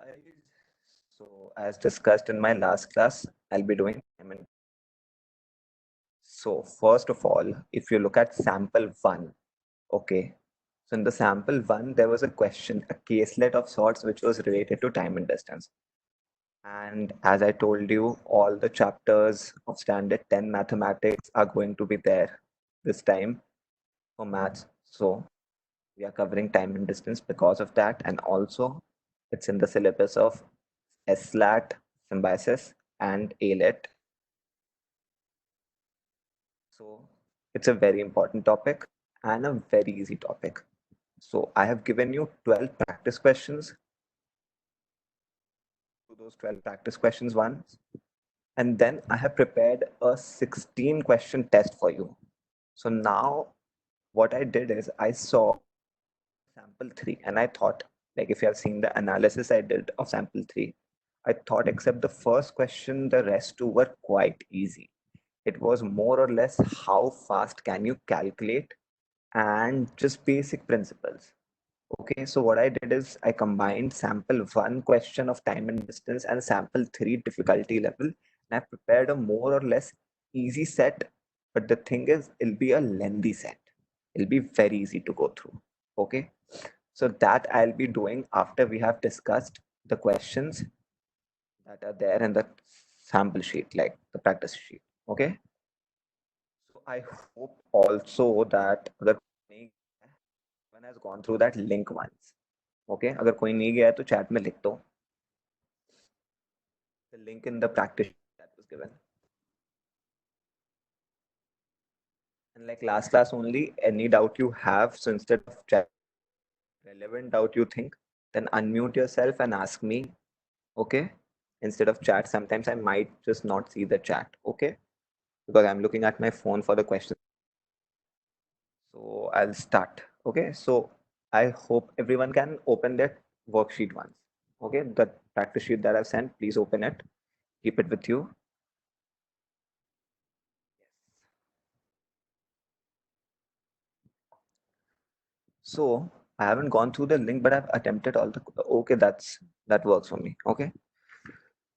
Guys, so as discussed in my last class, I'll be doing so first of all, if you look at sample one, okay. So in the sample one, there was a question, a caselet of sorts, which was related to time and distance. And as I told you, all the chapters of standard 10 mathematics are going to be there this time for maths. So we are covering time and distance because of that. And also it's in the syllabus of SLAT, symbiosis, and ALET. So it's a very important topic and a very easy topic. So I have given you 12 practice questions. To those 12 practice questions once. And then I have prepared a 16 question test for you. So now what I did is I saw sample 3 and I thought, like, if you have seen the analysis I did of sample 3, I thought except the first question, the rest two were quite easy. It was more or less how fast can you calculate and just basic principles. Okay, so what I did is I combined sample 1 question of time and distance and sample 3 difficulty level, and I prepared a more or less easy set. But the thing is, it'll be a lengthy set. It'll be very easy to go through. Okay, so that I'll be doing after we have discussed the questions that are there in the sample sheet, like the practice sheet. Okay, so I hope also that अगर one has gone through that link once. Okay, अगर कोई नहीं गया है तो chat में लिख दो the link in the practice that was given. And like last class only, any doubt you have, so instead of chat, relevant doubt you think, then unmute yourself and ask me. Okay, instead of chat. Sometimes I might just not see the chat. Okay, because I'm looking at my phone for the question. So I'll start. Okay, so I hope everyone can open that worksheet once. Okay, the practice sheet that I've sent, please open it. Keep it with you. So I haven't gone through the link, but I've attempted all the. Okay, that works for me. Okay.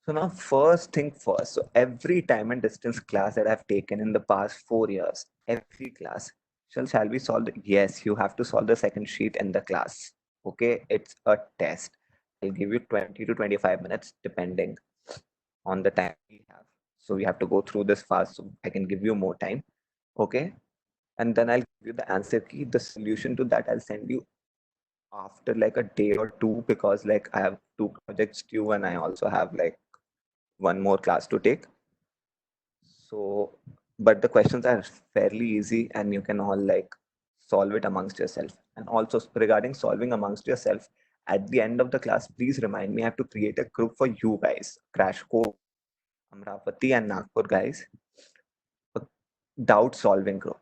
So now, first thing first. So every time and distance class that I've taken in the past 4 years, every class, shall we solve? Yes, you have to solve the second sheet in the class. Okay, it's a test. I'll give you 20 to 25 minutes, depending on the time we have. So we have to go through this fast, so I can give you more time. Okay, and then I'll give you the answer key. The solution to that I'll send you after like a day or two, because like I have two projects due and I also have like one more class to take. So, but the questions are fairly easy and you can all like solve it amongst yourself. And also regarding solving amongst yourself, at the end of the class, please remind me, I have to create a group for you guys, Crash Course, Amravati and Nagpur guys, a doubt solving group.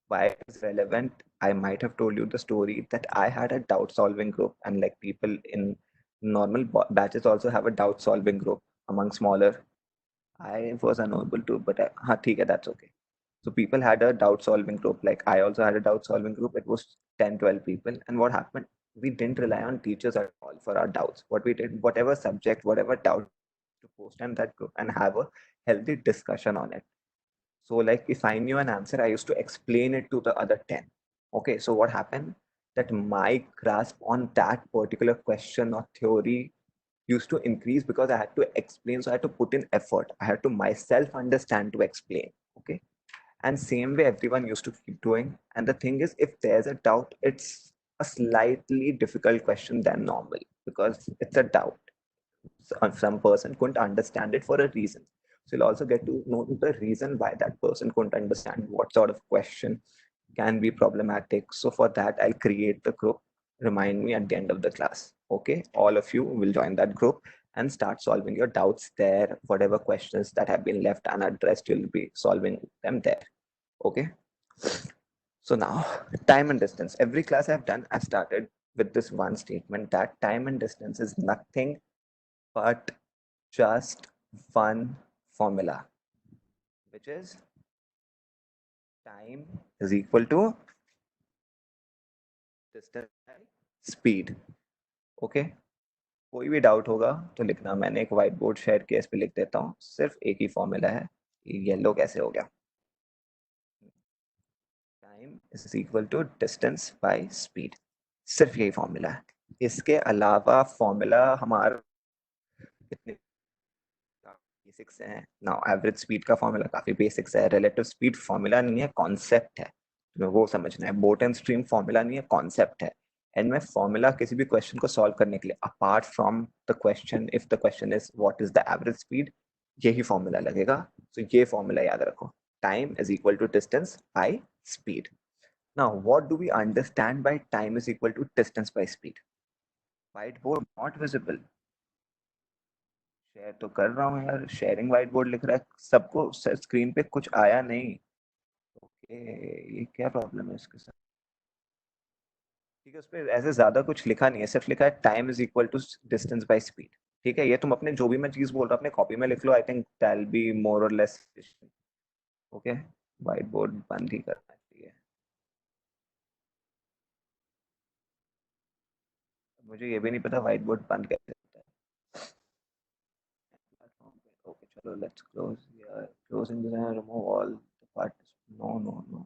Why it is relevant, I might have told you the story that I had a doubt solving group, and like people in normal batches also have a doubt solving group among smaller. I was unable to, but theek hai, that's okay. So people had a doubt solving group. Like I also had a doubt solving group. It was 10, 12 people. And what happened? We didn't rely on teachers at all for our doubts. What we did, whatever subject, whatever doubt, to post in that group and have a healthy discussion on it. So like if I knew an answer, I used to explain it to the other 10. Okay, so what happened? That my grasp on that particular question or theory used to increase because I had to explain. So I had to put in effort. I had to myself understand to explain. Okay. And same way everyone used to keep doing. And the thing is, if there's a doubt, it's a slightly difficult question than normal because it's a doubt. Some person couldn't understand it for a reason. So you'll also get to know the reason why that person couldn't understand what sort of question can be problematic. So for that, I'll create the group. Remind me at the end of the class. Okay, all of you will join that group and start solving your doubts there. Whatever questions that have been left unaddressed, you'll be solving them there. Okay. So now, time and distance. Every class I've done, I've started with this one statement that time and distance is nothing but just one formula, which is time is equal to distance by speed. Okay. कोई भी doubt होगा तो लिखना, मैंने एक white board share किया, इस पे लिख देता हूँ, सिर्फ एक ही फॉर्मूला है। येलो कैसे हो गया? Time is equal to distance by speed, सिर्फ यही फॉर्मूला है। इसके अलावा फॉर्मूला हमारा कितने बेसिक्स है ना, एवरेज स्पीड का फॉर्मूला काफी बेसिक्स है, रिलेटिव स्पीड फॉर्मूला नहीं है, कॉन्सेप्ट है, तुम्हें वो समझना है। बोट एंड स्ट्रीम फॉर्मूला नहीं है, कॉन्सेप्ट है। एंड में फॉर्मूला किसी भी क्वेश्चन को सॉल्व करने के लिए, apart from the question, if the question is what is the average speed, यही फॉर्मूला लगेगा। तो ये फॉर्मूला याद रखो, time is equal to distance by speed. Now what do we understand by time is equal to distance by speed? White board not visible. Share तो कर रहा हूँ यार, शेयरिंग व्हाइट बोर्ड लिख रहा है सबको, स्क्रीन पे कुछ आया नहीं। ओके, ये क्या प्रॉब्लम है इसके साथ? ठीक है, उस पर ऐसे ज्यादा कुछ लिखा नहीं है, सिर्फ लिखा है time is equal to distance by speed. ठीक है, ये तुम अपने जो भी मैं चीज बोल रहा हूँ अपने कॉपी में लिख लो, I think that will be more और लेस। ओके, व्हाइट बोर्ड बंद ही करना चाहिए। मुझे ये भी नहीं पता व्हाइट बोर्ड बंद कैसे होता है। ओके चलो, let's close here, closing design, remove all the parts. No no no,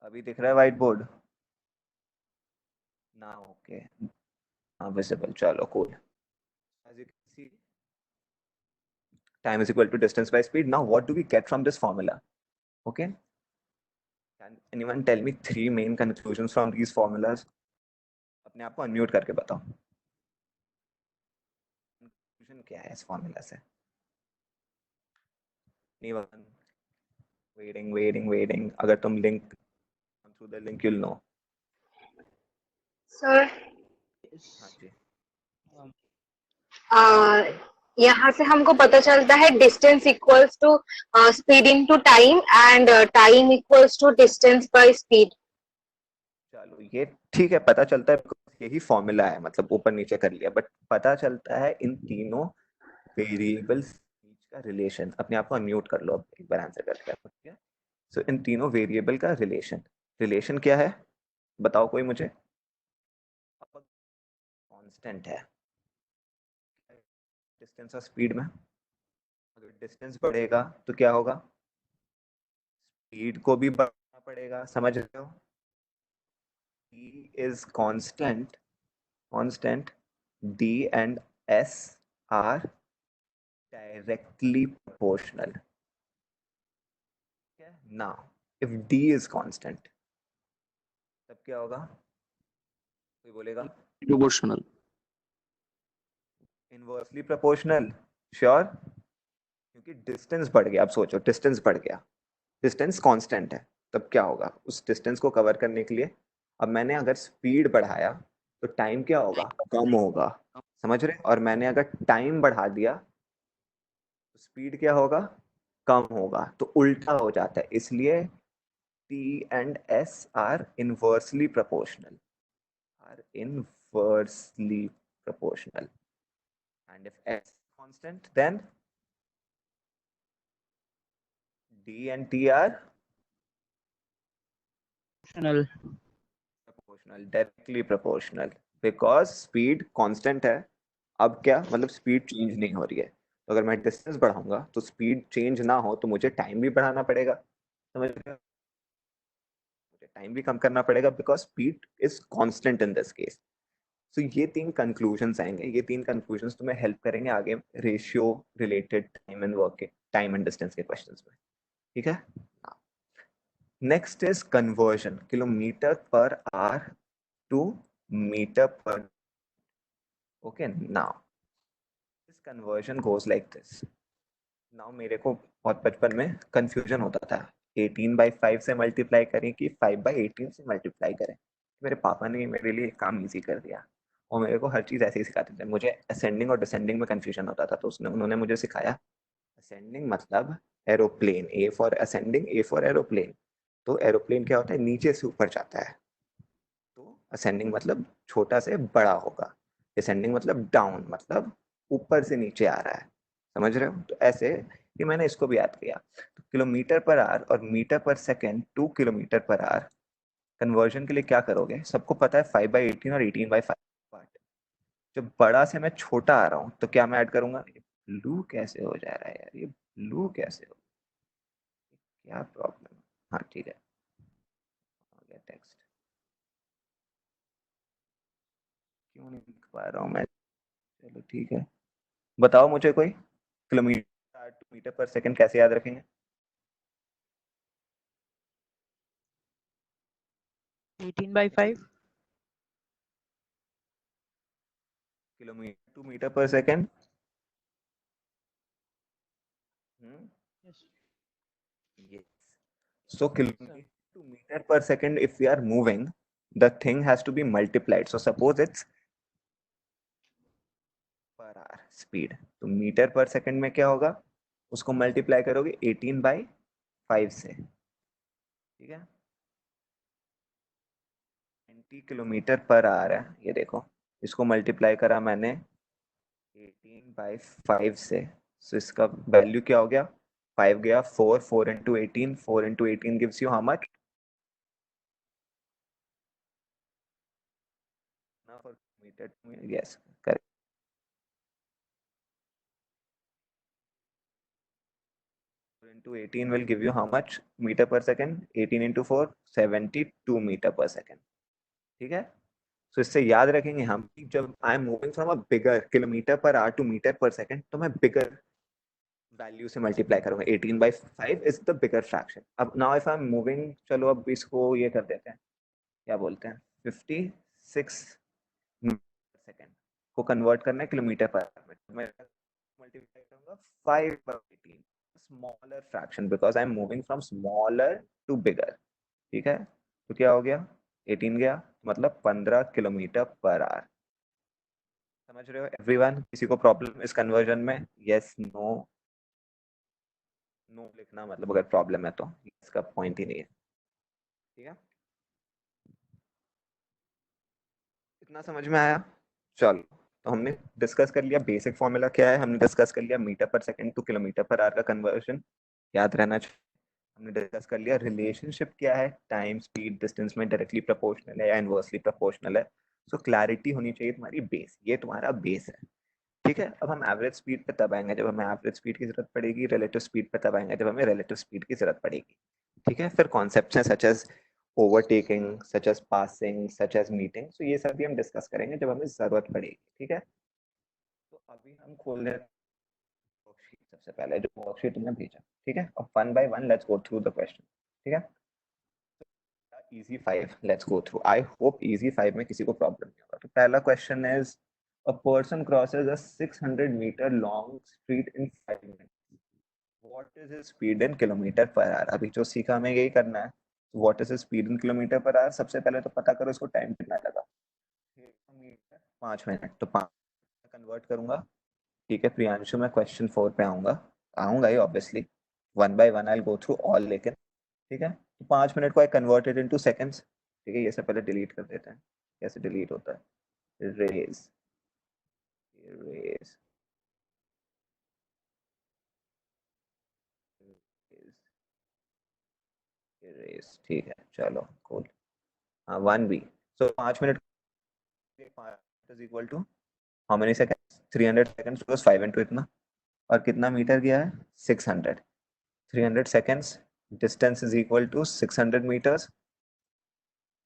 अभी दिख रहा है व्हाइट बोर्ड ना? ओके, हाँ विजिबल, चलो cool. As you can see, time is equal to distance by speed. Now, what do we get from this formula? Okay. Can anyone tell me three main conclusions from these formulas? अपने आप को unmute करके बताओ, conclusion क्या है इस formula से? Anyone? Waiting. अगर तुम link through the link you'll know. Sir, हाँ जी। यहाँ से हमको पता चलता है distance equals to speed into time and time equals to distance by speed. चलो ये ठीक है, पता चलता है because यही फॉर्मूला है, मतलब ऊपर नीचे कर लिया, बट पता चलता है इन तीनों वेरिएबल्स बीच का रिलेशन। अपने आप को अनम्यूट कर लो अब एक बार आंसर करके, ठीक है? सो इन तीनों वेरिएबल का रिलेशन, रिलेशन क्या है बताओ कोई मुझे? कांस्टेंट है डिस्टेंस और स्पीड में। अगर डिस्टेंस बढ़ेगा तो क्या होगा? स्पीड को भी बढ़ाना पड़ेगा, समझ रहे हो? E is constant, D and S are directly proportional. Okay? Now, if D is constant, तब क्या होगा? कोई बोलेगा? प्रोपोर्शनल। Inversely proportional. श्योर? क्योंकि डिस्टेंस बढ़ गया, अब सोचो डिस्टेंस बढ़ गया, डिस्टेंस कांस्टेंट है, तब क्या होगा? उस डिस्टेंस को कवर करने के लिए अब मैंने अगर स्पीड बढ़ाया तो टाइम क्या होगा? कम होगा, समझ रहे? और मैंने अगर टाइम बढ़ा दिया तो स्पीड क्या होगा? कम होगा। तो उल्टा हो जाता है, इसलिए T and S are inversely proportional, are inversely proportional. And if S is constant, then D and T are proportional, directly proportional, because speed constant है। अब क्या मतलब, स्पीड चेंज नहीं हो रही है, तो अगर मैं डिस्टेंस बढ़ाऊंगा तो स्पीड चेंज ना हो तो मुझे टाइम भी बढ़ाना पड़ेगा, समझ रहे हो? मुझे टाइम भी कम करना पड़ेगा because speed is constant in this case. So ये तीन कंक्लूजन्स आएंगे, ये तीन कंक्लूजन्स तुम्हें हेल्प करेंगे आगे ratio related time and work के, टाइम एंड डिस्टेंस के क्वेश्चंस में, ठीक है? Next is conversion, kilometre per hour to metre per. Okay, now this conversion goes like this. Now मेरे को बहुत बचपन में कंफ्यूजन होता था, 18/5 से मल्टीप्लाई करें कि 5/18 से मल्टीप्लाई करें। मेरे पापा ने मेरे लिए काम इजी कर दिया, और मेरे को हर चीज़ ऐसे ही सिखाते थे। मुझे असेंडिंग और डिसेंडिंग में कंफ्यूजन होता था, तो उन्होंने मुझे सिखाया असेंडिंग मतलब aeroplane, A for ascending, A for aeroplane. तो एरोप्लेन क्या होता है? नीचे से ऊपर जाता है, तो असेंडिंग मतलब छोटा से बड़ा होगा, डिसेंडिंग मतलब डाउन, मतलब ऊपर से नीचे आ रहा है, समझ रहे हो? तो ऐसे कि मैंने इसको भी याद किया। तो किलोमीटर पर आवर और मीटर पर second, 2 kilometre per our conversion के लिए क्या करोगे, सबको पता है 5/18 और 18/5 पार्ट। जब बड़ा से मैं छोटा आ रहा हूँ तो क्या मैं ऐड करूंगा, ब्लू कैसे हो जा रहा है यार, ये ब्लू कैसे हो, क्या प्रॉब्लम। हाँ ठीक है, हो गया टेक्स्ट, क्यों नहीं लिख पा रहा हूँ मैं, चलो ठीक है। बताओ मुझे कोई, kilometre to metre per second कैसे याद रखेंगे। 18/5। Kilometre to metre per second. Yes. Yes. So Yes, sir. kilometer to meter per second, if we are moving, the thing has to be multiplied. So suppose it's per hour speed. तो metre per second में क्या होगा, उसको multiply करोगे 18/5 से, ठीक है। 90 kilometre per our है, ये देखो, इसको मल्टीप्लाई करा मैंने 18/5 से, so इसका वैल्यू क्या हो गया, 5 गया 4, 4 into 18, 4 into 18 gives you how much? For meter, yes, correct. Into 18 will give you how much meter per second? 18 into 4, 72 meter per second. ठीक है, so इससे याद रखेंगे हम कि जब I am moving from a bigger kilometre per hour to metre per second, तो मैं बिगर वैल्यू से मल्टीप्लाई करूंगा, 18/5 इज द बिगर फ्रैक्शन। अब now if I am moving, चलो अब इसको ये कर देते हैं, क्या बोलते हैं, 56 सेकंड को कन्वर्ट करना है किलोमीटर पर आवर में, मैं मल्टीप्लाई करूंगा 5/18, smaller fraction, because I am moving from smaller to bigger, ठीक है। तो क्या हो गया, 18 गया, मतलब 15 किलोमीटर पर आवर। समझ रहे हो एवरीवन, किसी को प्रॉब्लम इस कन्वर्जन में, यस नो, नो लिखना मतलब अगर प्रॉब्लम है तो, इसका पॉइंट ही नहीं है, ठीक है। इतना समझ में आया, चलो। तो हमने डिस्कस कर लिया बेसिक फॉर्मूला क्या है, हमने डिस्कस कर लिया metre per second to kilometre per our का कन्वर्जन, याद रहना चाहिए। हमने डिस्कस कर लिया रिलेशनशिप क्या है, टाइम स्पीड डिस्टेंस में डायरेक्टली प्रोपोर्शनल है या इनवर्सली प्रोपोर्शनल है। सो क्लैरिटी होनी चाहिए तुम्हारी बेस, ये तुम्हारा बेस है, ठीक है। अब हम एवरेज स्पीड पे तब आएंगे जब हमें एवरेज स्पीड की जरूरत पड़ेगी, रिलेटिव स्पीड पे तब आएंगे जब हमें रिलेटिव स्पीड की जरूरत पड़ेगी, ठीक है। फिर कॉन्सेप्ट्स हैं such as overtaking, such as passing, such as meeting, so ये सब भी हम डिस्कस करेंगे जब हमें जरूरत पड़ेगी, ठीक है। तो अभी हम खोल रहे हैं वर्कशीट, सबसे पहले जो वर्कशीट तुमने भेजा, ठीक है, और one by one let's go through the question, ठीक है। Easy 5 let's go through, I hope easy 5 में किसी को प्रॉब्लम नहीं होगा। तो पहला question is, a person crosses a 600-meter long street in 5 minutes, what is his speed in kilometer per hour? अभी जो सीखा हमें यही करना है, what is his speed in kilometer per hour, सबसे पहले तो पता करो इसको टाइम कितना लगा, 5 मिनट, तो 5 कन्वर्ट करूंगा, ठीक है प्रियांशु। मैं क्वेश्चन 4 पे आऊंगा, आऊंगा ही obviously, one by one I go through all, लेकिन ठीक है। तो 5 मिनट को आई कन्वर्टेड इनटू सेकंड्स, ठीक है। ये सब पहले डिलीट कर देते हैं, कैसे डिलीट होता है, रेज, रेज, रेज, ठीक है, चलो कूल। हाँ 1 B, so 5 minute is equal to how many seconds, 300 seconds plus 5 into इतना, और कितना मीटर गया है, 600, 300 seconds, distance is equal to 600 metres,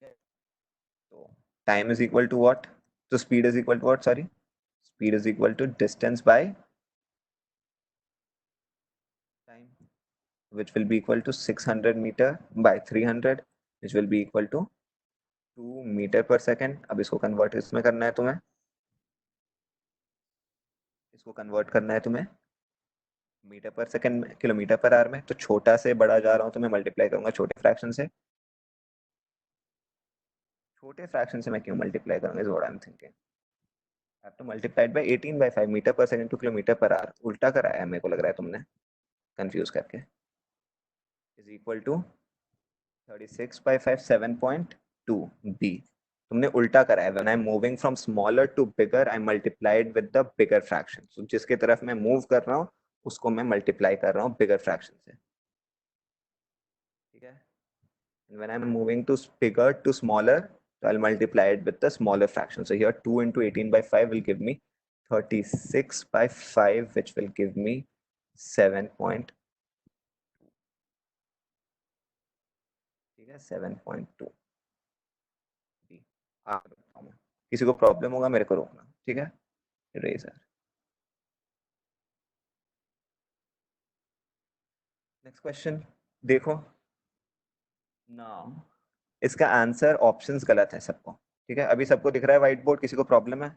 तो time is equal to what, तो speed is equal to what, sorry, speed is equal to distance by time, which will be equal to 600 meter by 300, which will be equal to 2 meter per second। अब इसको convert इसमें करना है तुम्हें, इसको convert करना है तुम्हें मीटर पर सेकंड में, किलोमीटर पर आवर में। तो छोटा से बड़ा जा रहा हूँ तो मैं मल्टीप्लाई करूंगा छोटे फ्रैक्शन से, छोटे फ्रैक्शन से मैं क्यों मल्टीप्लाई करूंगा, is what I am thinking. I have to multiplied by 18/5 metre per second to kilometre per hour, उल्टा कराया है मेरे को लग रहा है तुमने कंफ्यूज करके, इज इक्वल टू 36/5 7.2 B, तुमने उल्टा करा है। When I am moving from smaller to bigger, I multiplied with the bigger fraction, so जिसके तरफ मैं मूव कर रहा हूँ उसको मैं मल्टीप्लाई कर रहा हूँ बिगर फ्रैक्शन से, ठीक है। And when I'm moving to bigger to smaller, so I'll multiply it with the smaller fraction. So here 2 into 18 by 5 will give me 36 by 5, which will give me 7 point, ठीक है 7.2। किसी को प्रॉब्लम होगा मेरे को रोकना, ठीक है। इरेजर। नेक्स्ट क्वेश्चन देखो। नाउ इसका आंसर ऑप्शंस गलत है सबको, ठीक है। अभी सबको दिख रहा है व्हाइट बोर्ड, किसी को प्रॉब्लम है?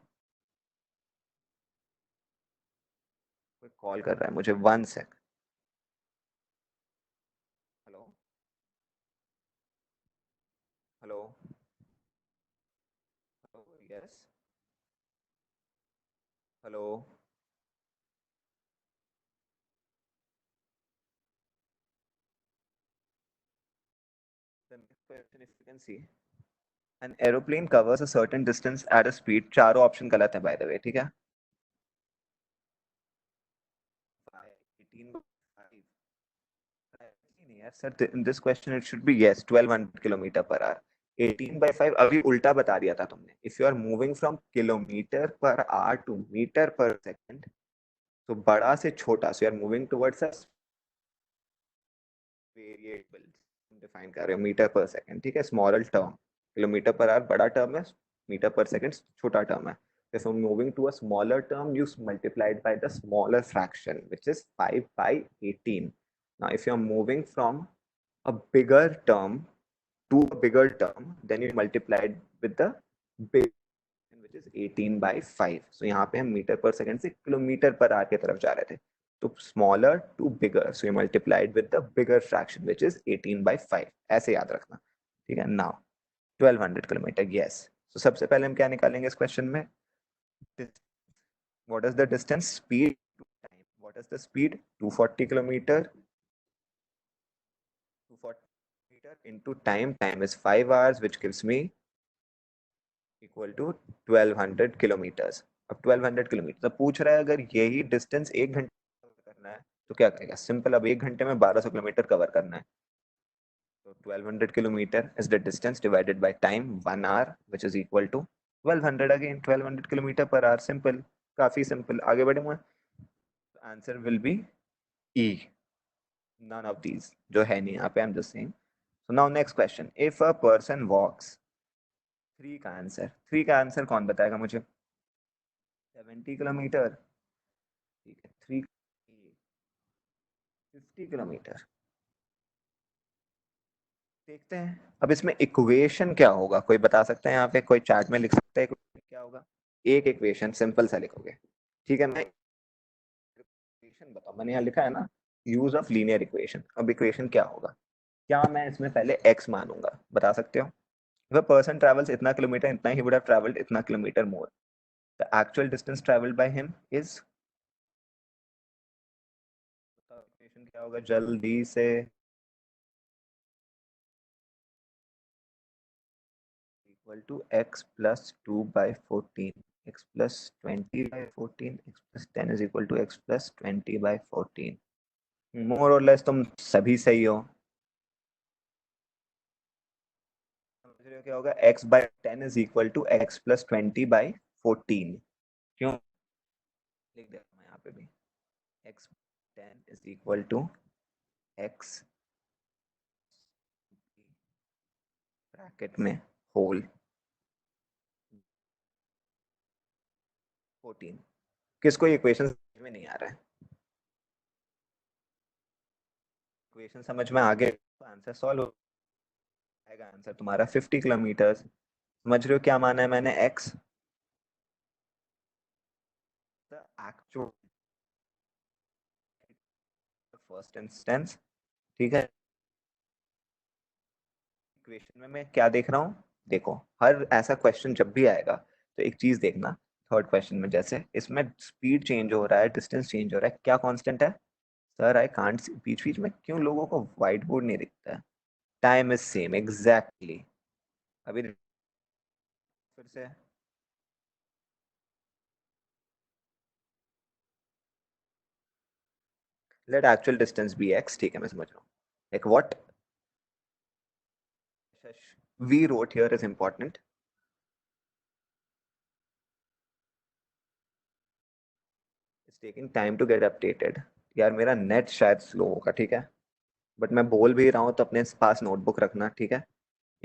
कोई कॉल कर रहा है मुझे, 1 sec. Hello hello yes hello. The next question, if you can see, an aeroplane covers a certain distance at a speed, चारों ऑप्शन गलत है बाय द वे, ठीक है। 18 नहीं यार sir, in this question it should be yes 1200 kilometre per hour. 18 by 5 अभी उल्टा बता दिया था तुमने। If you are moving from kilometre per hour to metre per second, तो बड़ा से छोटा, so you are moving towards a variable, define कर रहे हो मीटर पर सेकंड, ठीक है। Smaller term, kilometre per hour बड़ा टर्म है, मीटर पर सेकंड छोटा टर्म है। So moving to a smaller term, you multiply it by the smaller fraction, which is 5 by 18. Now, if you're moving from a bigger term to a bigger term, then you multiply it with the big, which is 18 by 5. So यहाँ पे हम metre per second से kilometre per our की तरफ जा रहे थे, तो smaller to bigger, so you multiply it with the bigger fraction, which is 18 by 5. ऐसे याद रखना, ठीक है। Now 1200 kilometre, yes. So सबसे पहले हम क्या निकालेंगे इस क्वेश्चन में? What is the distance? Speed to time. What is the speed? 240 kilometer. 240 meter into time. Time is 5 hours, which gives me equal to 1200 kilometers. अब 1200 किलोमीटर तो पूछ रहा है, अगर यही डिस्टेंस 1 घंटे कवर करना है तो क्या करेगा? सिंपल, अब 1 घंटे में 1200 किलोमीटर कवर करना है, तो 1200 kilometre is the distance divided by time 1 hour, which is equal to 1200 again, 1200 kilometre per hour. Simple, काफी सिंपल। आगे बढ़ेंगे, answer will be E, none of these, जो है नहीं यहाँ पे, I'm just saying. So now next question, if a person walks, 3 का answer, 3 का आंसर कौन बताएगा मुझे? 70 किलोमीटर, ठीक है। 3 50 किलोमीटर, देखते हैं। अब इसमें इक्वेशन क्या होगा, कोई बता सकता है? यहाँ पे कोई चैट में लिख सकता है क्या होगा? एक इक्वेशन सिंपल सा लिखोगे, ठीक है। मैं इक्वेशन बताऊँ, मैंने यहाँ लिखा है ना, यूज ऑफ लीनियर इक्वेशन। अब इक्वेशन क्या होगा? क्या मैं इसमें पहले x मानूंगा, बता सकते हो? If a person travels इतना किलोमीटर, इतना he would have traveled इतना kilometre more. The actual distance traveled by him is, equation क्या होगा जल्दी से? Equal to x plus 2 by 14, x plus 20 by 14, x plus 10 is equal to x plus 20 by 14. More or less तुम सभी सही हो। समझ रहे हो क्या होगा? x by 10 is equal to x plus 20 by 14। क्यों लिख देता हूँ यहाँ पे भी, x 10 is equal to x bracket में होल 14। किसको इक्वेशन समझ में नहीं आ रहा है? इक्वेशन समझ में आ गए तो आंसर सॉल्व हो जाएगा। आंसर तुम्हारा 50 किलोमीटर। समझ रहे हो क्या माना है मैंने? x the actual first instance, ठीक है। इक्वेशन में मैं क्या देख रहा हूँ? देखो, हर ऐसा क्वेश्चन जब भी आएगा तो एक चीज देखना, थर्ड क्वेश्चन में जैसे इसमें स्पीड चेंज हो रहा है, डिस्टेंस चेंज हो रहा है, क्या कांस्टेंट है? सर आई कांट सी, बीच बीच में क्यों लोगों को व्हाइट बोर्ड नहीं दिखता है? Time is same, exactly. अभी फिर से let actual distance be x, ठीक है मैं समझ रहा हूँ। Like what? we wrote here is important. It's taking time to get updated. यार मेरा नेट शायद स्लो होगा, ठीक है, बट मैं बोल भी रहा हूँ तो अपने पास नोटबुक रखना, ठीक है।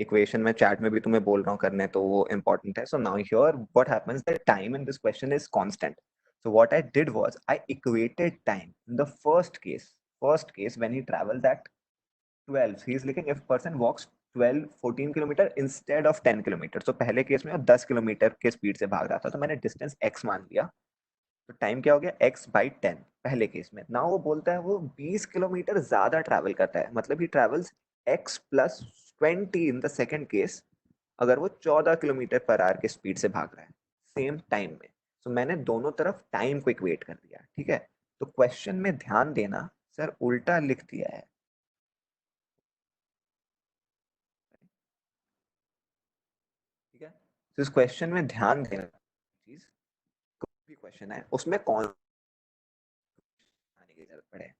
इक्वेशन में चैट में भी तुम्हें बोल रहा हूँ करने, तो वो इंपॉर्टेंट है. So now here what happens, the time in this question is constant. So what I did was I equated time in the first case when he travels at 12, he is लिखिंग if person walks 14 kilometre instead of 10 kilometre. तो पहले case में वो 10 kilometre के speed से भाग रहा था, तो मैंने डिस्टेंस x मान लिया. तो टाइम क्या हो गया, x/10 पहले केस में. ना वो बोलता है वो 20 किलोमीटर ज्यादा ट्रैवल करता है, मतलब ही travels x + 20 in the second case, अगर वो 14 किलोमीटर पर आवर के स्पीड से भाग रहा है सेम टाइम में. तो मैंने दोनों तरफ टाइम को इक्वेट कर दिया, ठीक है. तो क्वेश्चन में ध्यान देना, सर उल्टा लिख दिया है. ठीक है, तो इस क्वेश्चन में ध्यान देना चीज, कोई भी क्वेश्चन है उसमें कौन आने की जरूरत पड़े.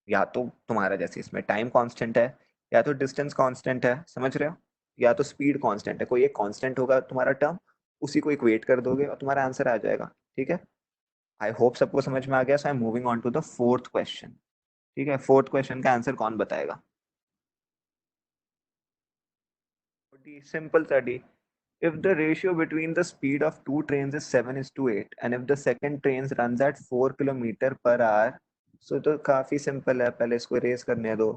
या तो तुम्हारा जैसे इसमें टाइम कांस्टेंट है, या तो डिस्टेंस कांस्टेंट है, समझ रहे हो, या तो स्पीड कांस्टेंट है. कोई एक कांस्टेंट होगा तुम्हारा टर्म, उसी को इक्वेट कर दोगे और तुम्हारा आंसर आ जाएगा. ठीक है, आई होप सबको समझ में आ गया. So I am moving on to the fourth question. ठीक है, फोर्थ क्वेश्चन का आंसर कौन बताएगा. Simple study. If the ratio between the speed of two trains is 7:8 and if the second train runs at 4 km/h, so तो काफी simple है, पहले इसको रेस करने दो.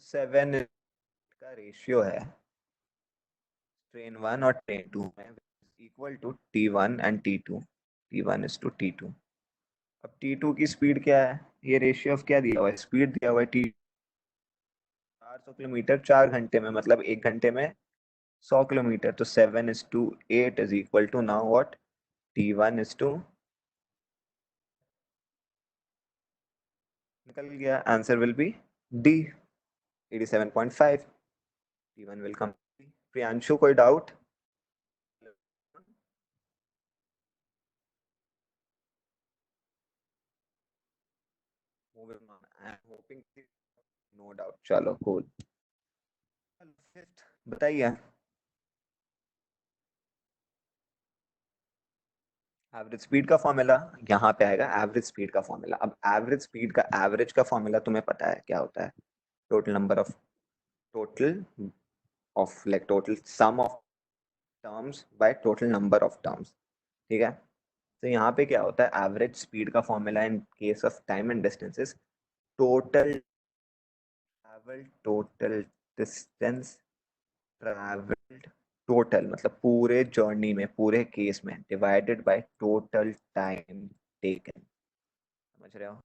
7 का रेशियो है ट्रेन 1 और ट्रेन 2 में, equal to T1 and T2. T1:T2. अब T2 की स्पीड क्या है, ये रेशियो ऑफ क्या दिया हुआ है, स्पीड दिया हुआ है T 400 किलोमीटर 4 घंटे में, मतलब 1 घंटे में 100 किलोमीटर. तो 7:8 is equal to now what, T1:, निकल गया, answer will be D, 87.5. T1 will come. Priyanshu कोई डाउट. नो डाउट, चलो कूल. बताइए. एवरेज स्पीड का फॉर्मूला यहाँ पे आएगा. एवरेज स्पीड का फॉर्मूला, अब एवरेज स्पीड का एवरेज का फॉर्मूला तुम्हें पता है क्या होता है, total number of total sum of terms by total number of terms. ठीक है, तो यहाँ पे क्या होता है, एवरेज स्पीड का formula in case of time and distances, total distance travelled, total मतलब पूरे जर्नी में, पूरे केस में, divided by total time taken. समझ रहे हो.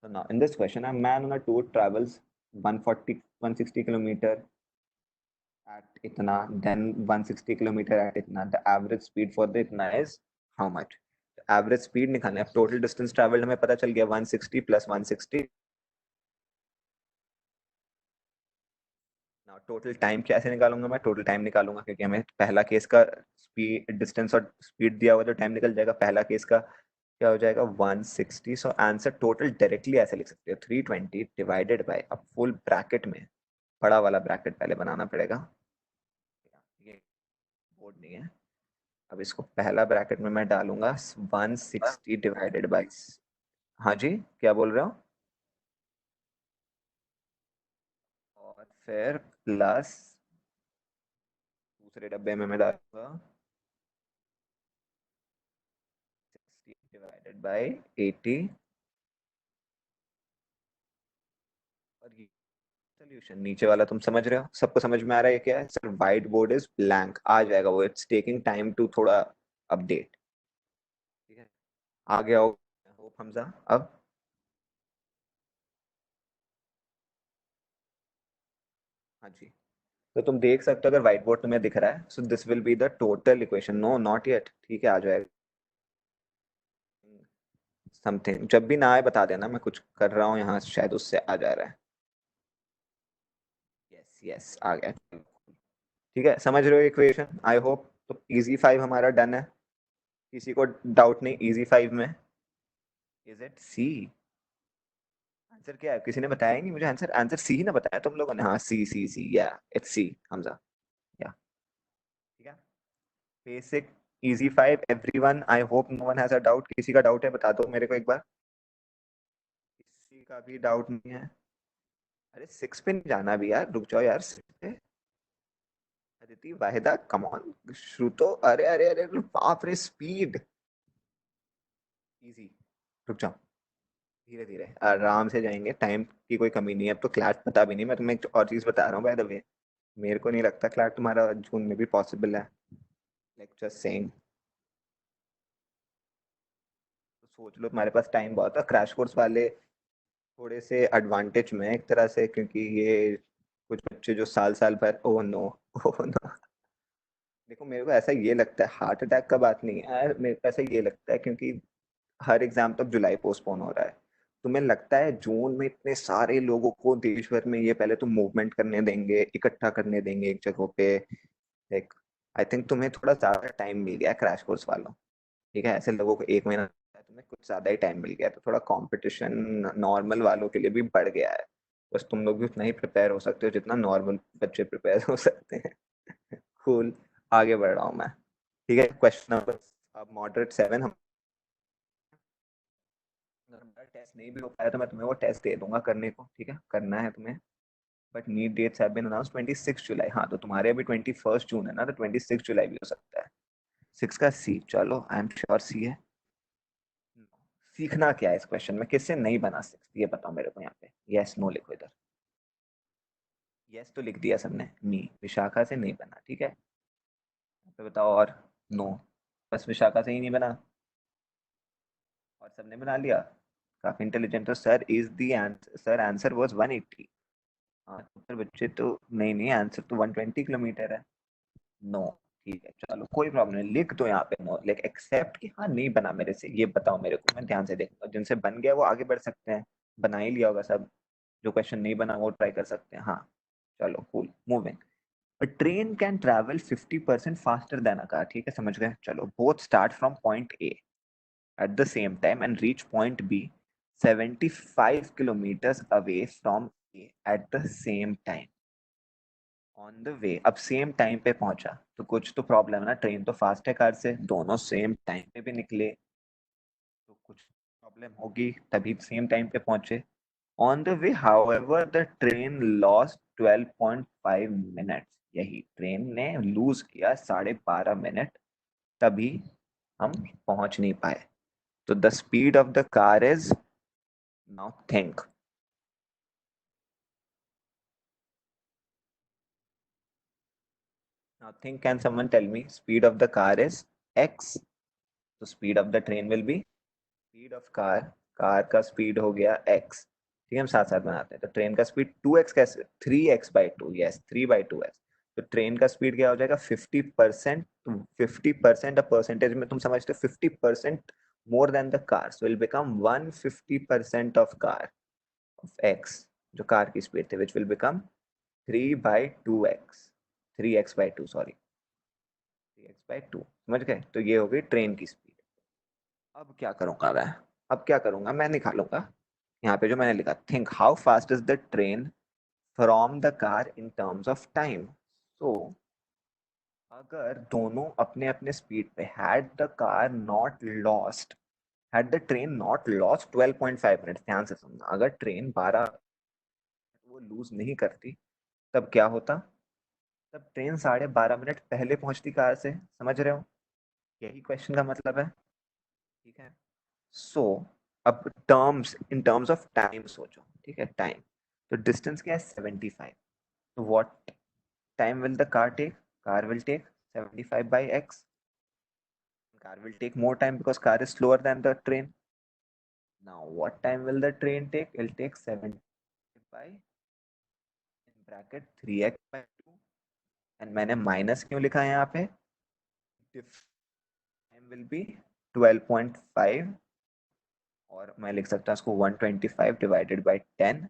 so now in this question a man on a tour travels 160 kilometer at itna, then 160 kilometer at itna. The average speed for the itna is how much. Average speed निकालना है. Total distance travelled हमें पता चल गया 160 + 160. Total time कैसे निकालूंगा मैं, total time निकालूंगा क्योंकि हमें पहला केस का स्पीड डिस्टेंस और स्पीड दिया हुआ, तो टाइम निकल जाएगा. पहला केस का क्या हो जाएगा 160. सो आंसर टोटल डायरेक्टली ऐसे लिख सकते हो 320 डिवाइडेड बाय, अब फुल ब्रैकेट में, बड़ा वाला ब्रैकेट पहले बनाना पड़ेगा, ये बोर्ड नहीं है. अब इसको पहला ब्रैकेट में मैं डालूंगा 160 डिवाइडेड बाय, हाँ जी क्या बोल रहे हो, और फिर प्लस दूसरे डब्बे में मैं डालूंगा 60 डिवाइडेड बाय 80. और ये सोल्यूशन नीचे वाला तुम समझ रहे हो, सबको समझ में आ रहा है क्या है. Sir white board is blank, आ जाएगा वो, इट्स टेकिंग टाइम टू थोड़ा अपडेट. ठीक है, आ गया होप हमजा. अब हाँ जी, तो तुम देख सकते हो अगर व्हाइट बोर्ड तुम्हें दिख रहा है, so this will be the total equation. No not yet, ठीक है, आ जाएगा समथिंग. जब भी ना आए बता देना, मैं कुछ कर रहा हूँ यहाँ, शायद उससे आ जा रहा है. यस यस आ गया. ठीक है, समझ रहे हो इक्वेशन, आई होप. तो इजी 5 हमारा डन है, किसी को डाउट नहीं इजी 5 में. इज इट सी, आंसर क्या है? किसी ने बताया ही नहीं मुझे आंसर। आंसर सी ही ना बताया तुम लोगों ने। हाँ सी सी सी, या इट्स सी हमजा। या ठीक है। Basic easy 5 everyone. I hope no one has a doubt. किसी का डाउट है बता दो मेरे को एक बार। किसी का भी डाउट नहीं है? अरे 6 पे नहीं जाना अभी यार, रुक जाओ यार 6 पे। Aditi, Wahida, come on. श्रुतो, अरे अरे अरे बाप रे स्पीड। इजी। रुक जाओ, धीरे धीरे आराम से जाएंगे, टाइम की कोई कमी नहीं है। अब तो क्लास पता भी नहीं, मैं तुम्हें एक और चीज बता रहा हूँ बाय द वे। मेरे को नहीं लगता क्लास तुम्हारा जून में भी पॉसिबल है। Like just saying. तो सोच लो, तुम्हारे पास टाइम बहुत है। क्रैश कोर्स वाले थोड़े से एडवांटेज में हैं एक तरह से, क्योंकि ये कुछ बच्चे जो साल साल भर, ओह नो, ओह नो। देखो मेरे को ऐसा ये लगता है, हार्ट अटैक का बात नहीं है यार, मेरे को ऐसा ये लगता है क्योंकि हर एग्जाम तक जुलाई पोस्टपोन हो रहा है। तुम्हें लगता है जून में इतने सारे लोगों को देश भर में ये पहले तो मूवमेंट करने देंगे, इकट्ठा करने देंगे एक जगह पे? लाइक आई थिंक तुम्हें थोड़ा ज्यादा टाइम मिल गया क्रैश कोर्स वालों। ठीक है, ऐसे लोगों को एक महीना लगता है, तुम्हें कुछ ज्यादा ही टाइम मिल गया है, तो थोड़ा कंपटीशन नॉर्मल वालों के लिए भी बढ़ गया है। बस तुम लोग भी उतना ही प्रिपेयर हो सकते हो जितना नॉर्मल बच्चे प्रिपेयर हो सकते हैं। कूल। आगे बढ़ रहा हूँ मैं। ठीक है, क्वेश्चन नंबर। अब मॉडरेट 7 हम। अगर मेरा टेस्ट नहीं भी हो पाया तो मैं तुम्हें वो टेस्ट दे दूंगा करने को, ठीक है, करना है तुम्हें। But NEET dates have been announce 26 July. हाँ तो तुम्हारे अभी 21 जून है ना, तो 26 जुलाई भी हो सकता है। 6 का सी, चलो आई एम श्योर सी है। सीखना क्या है इस क्वेश्चन में? किससे नहीं बना 6 ये बताओ मेरे को यहाँ पे। यस नो लिखो इधर। यस तो लिख दिया सबने, नी विशाखा से नहीं बना, ठीक है। तो बताओ और। नो, बस विशाखा से ही नहीं बना और सबने बना लिया। काफी इंटेलिजेंट हो sir. Is the answer, sir answer was 180। हाँ तो फिर बच्चे तो, नहीं नहीं आंसर तो 120 किलोमीटर है। नो। ठीक है चलो कोई प्रॉब्लम नहीं, लिख दो यहाँ पे नो, लाइक एक्सेप्ट कि हाँ नहीं बना मेरे से, ये बताओ मेरे को, मैं ध्यान से देखूंगा। जिनसे बन गया वो आगे बढ़ सकते हैं, बना ही लिया होगा सब। जो क्वेश्चन नहीं बना वो ट्राई कर सकते हैं। हाँ चलो cool, moving. A train can travel 50% faster than a car. ठीक है समझ गए, चलो। Both start from point A at the same time and reach point B 75 kilometers away from A at the same time. On the वे, अब same time पे पहुंचा तो कुछ तो प्रॉब्लम है ना। ट्रेन तो फास्ट है कार से, दोनों सेम टाइम पे भी निकले तो कुछ प्रॉब्लम होगी, तभी सेम टाइम पे पहुंचे। On the way however the train lost 12.5 minutes. यही ट्रेन ने लूज किया 12.5 मिनट, तभी हम पहुंच नहीं पाए। तो the speed of the car is, now think. Now think, can someone tell me? Speed of the car is x, तो speed of the train will be, speed of car, car का speed हो गया x। ठीक है, हम साथ साथ बनाते हैं। तो ट्रेन का स्पीड 2x कैसे? 3x/2, yes 3/2x। तो ट्रेन का स्पीड क्या हो जाएगा? 50%। तो 50% परसेंटेज में तुम समझते हो 50% more than the car, so will become 150% of car of x, जो कार की स्पीड थी, which will become 3/2x, 3x/2 sorry, 3x/2। समझ गए? तो ये हो गई ट्रेन की स्पीड। अब क्या करूंगा मैं? अब क्या करूंगा मैं? निकालूंगा यहाँ पे जो मैंने लिखा, think how fast is the train from the car in terms of time. So अगर दोनों अपने अपने स्पीड पे, had the car not lost, had the train not lost 12.5 minute, ध्यान से सुनना, अगर ट्रेन 12 वो लूज नहीं करती, तब क्या होता? तब ट्रेन 12.5 मिनट पहले पहुंचती कार से। समझ रहे हो? यही क्वेश्चन का मतलब है। ठीक है, सो अब terms, in terms of time सोचो। ठीक है, टाइम, तो डिस्टेंस क्या है? 75। तो what time will the car take? Car will take 75/x। car will take more time because car is slower than the train. Now what time will the train take? It'll take 70 by, in bracket, 3x/2। and मैंने minus क्यों लिखा है यहाँ पे? Time will be 12.5, और मैं लिख सकता हूँ इसको 125 divided by 10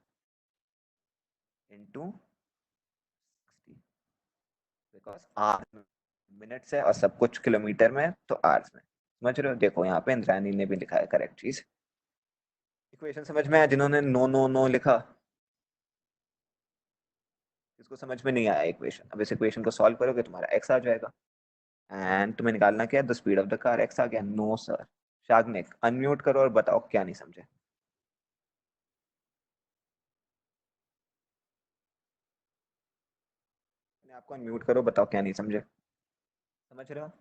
into 60, because are minutes है और सब कुछ किलोमीटर में, तो आवर्स में। समझ रहे हो? देखो यहाँ पे इंद्रानी ने भी लिखा है करेक्ट चीज। इक्वेशन समझ में आया जिन्होंने नो नो नो लिखा? इसको समझ में नहीं आया इक्वेशन? अब इस इक्वेशन को सॉल्व करोगे तुम्हारा एक्स आ जाएगा एंड तुम्हें निकालना क्या है, the speed of the car. X आ गया? No sir. शाग्निक अनम्यूट करो और बताओ क्या नहीं समझे। अपने आप को अनम्यूट करो, बताओ क्या नहीं समझे। समझ रहे हो?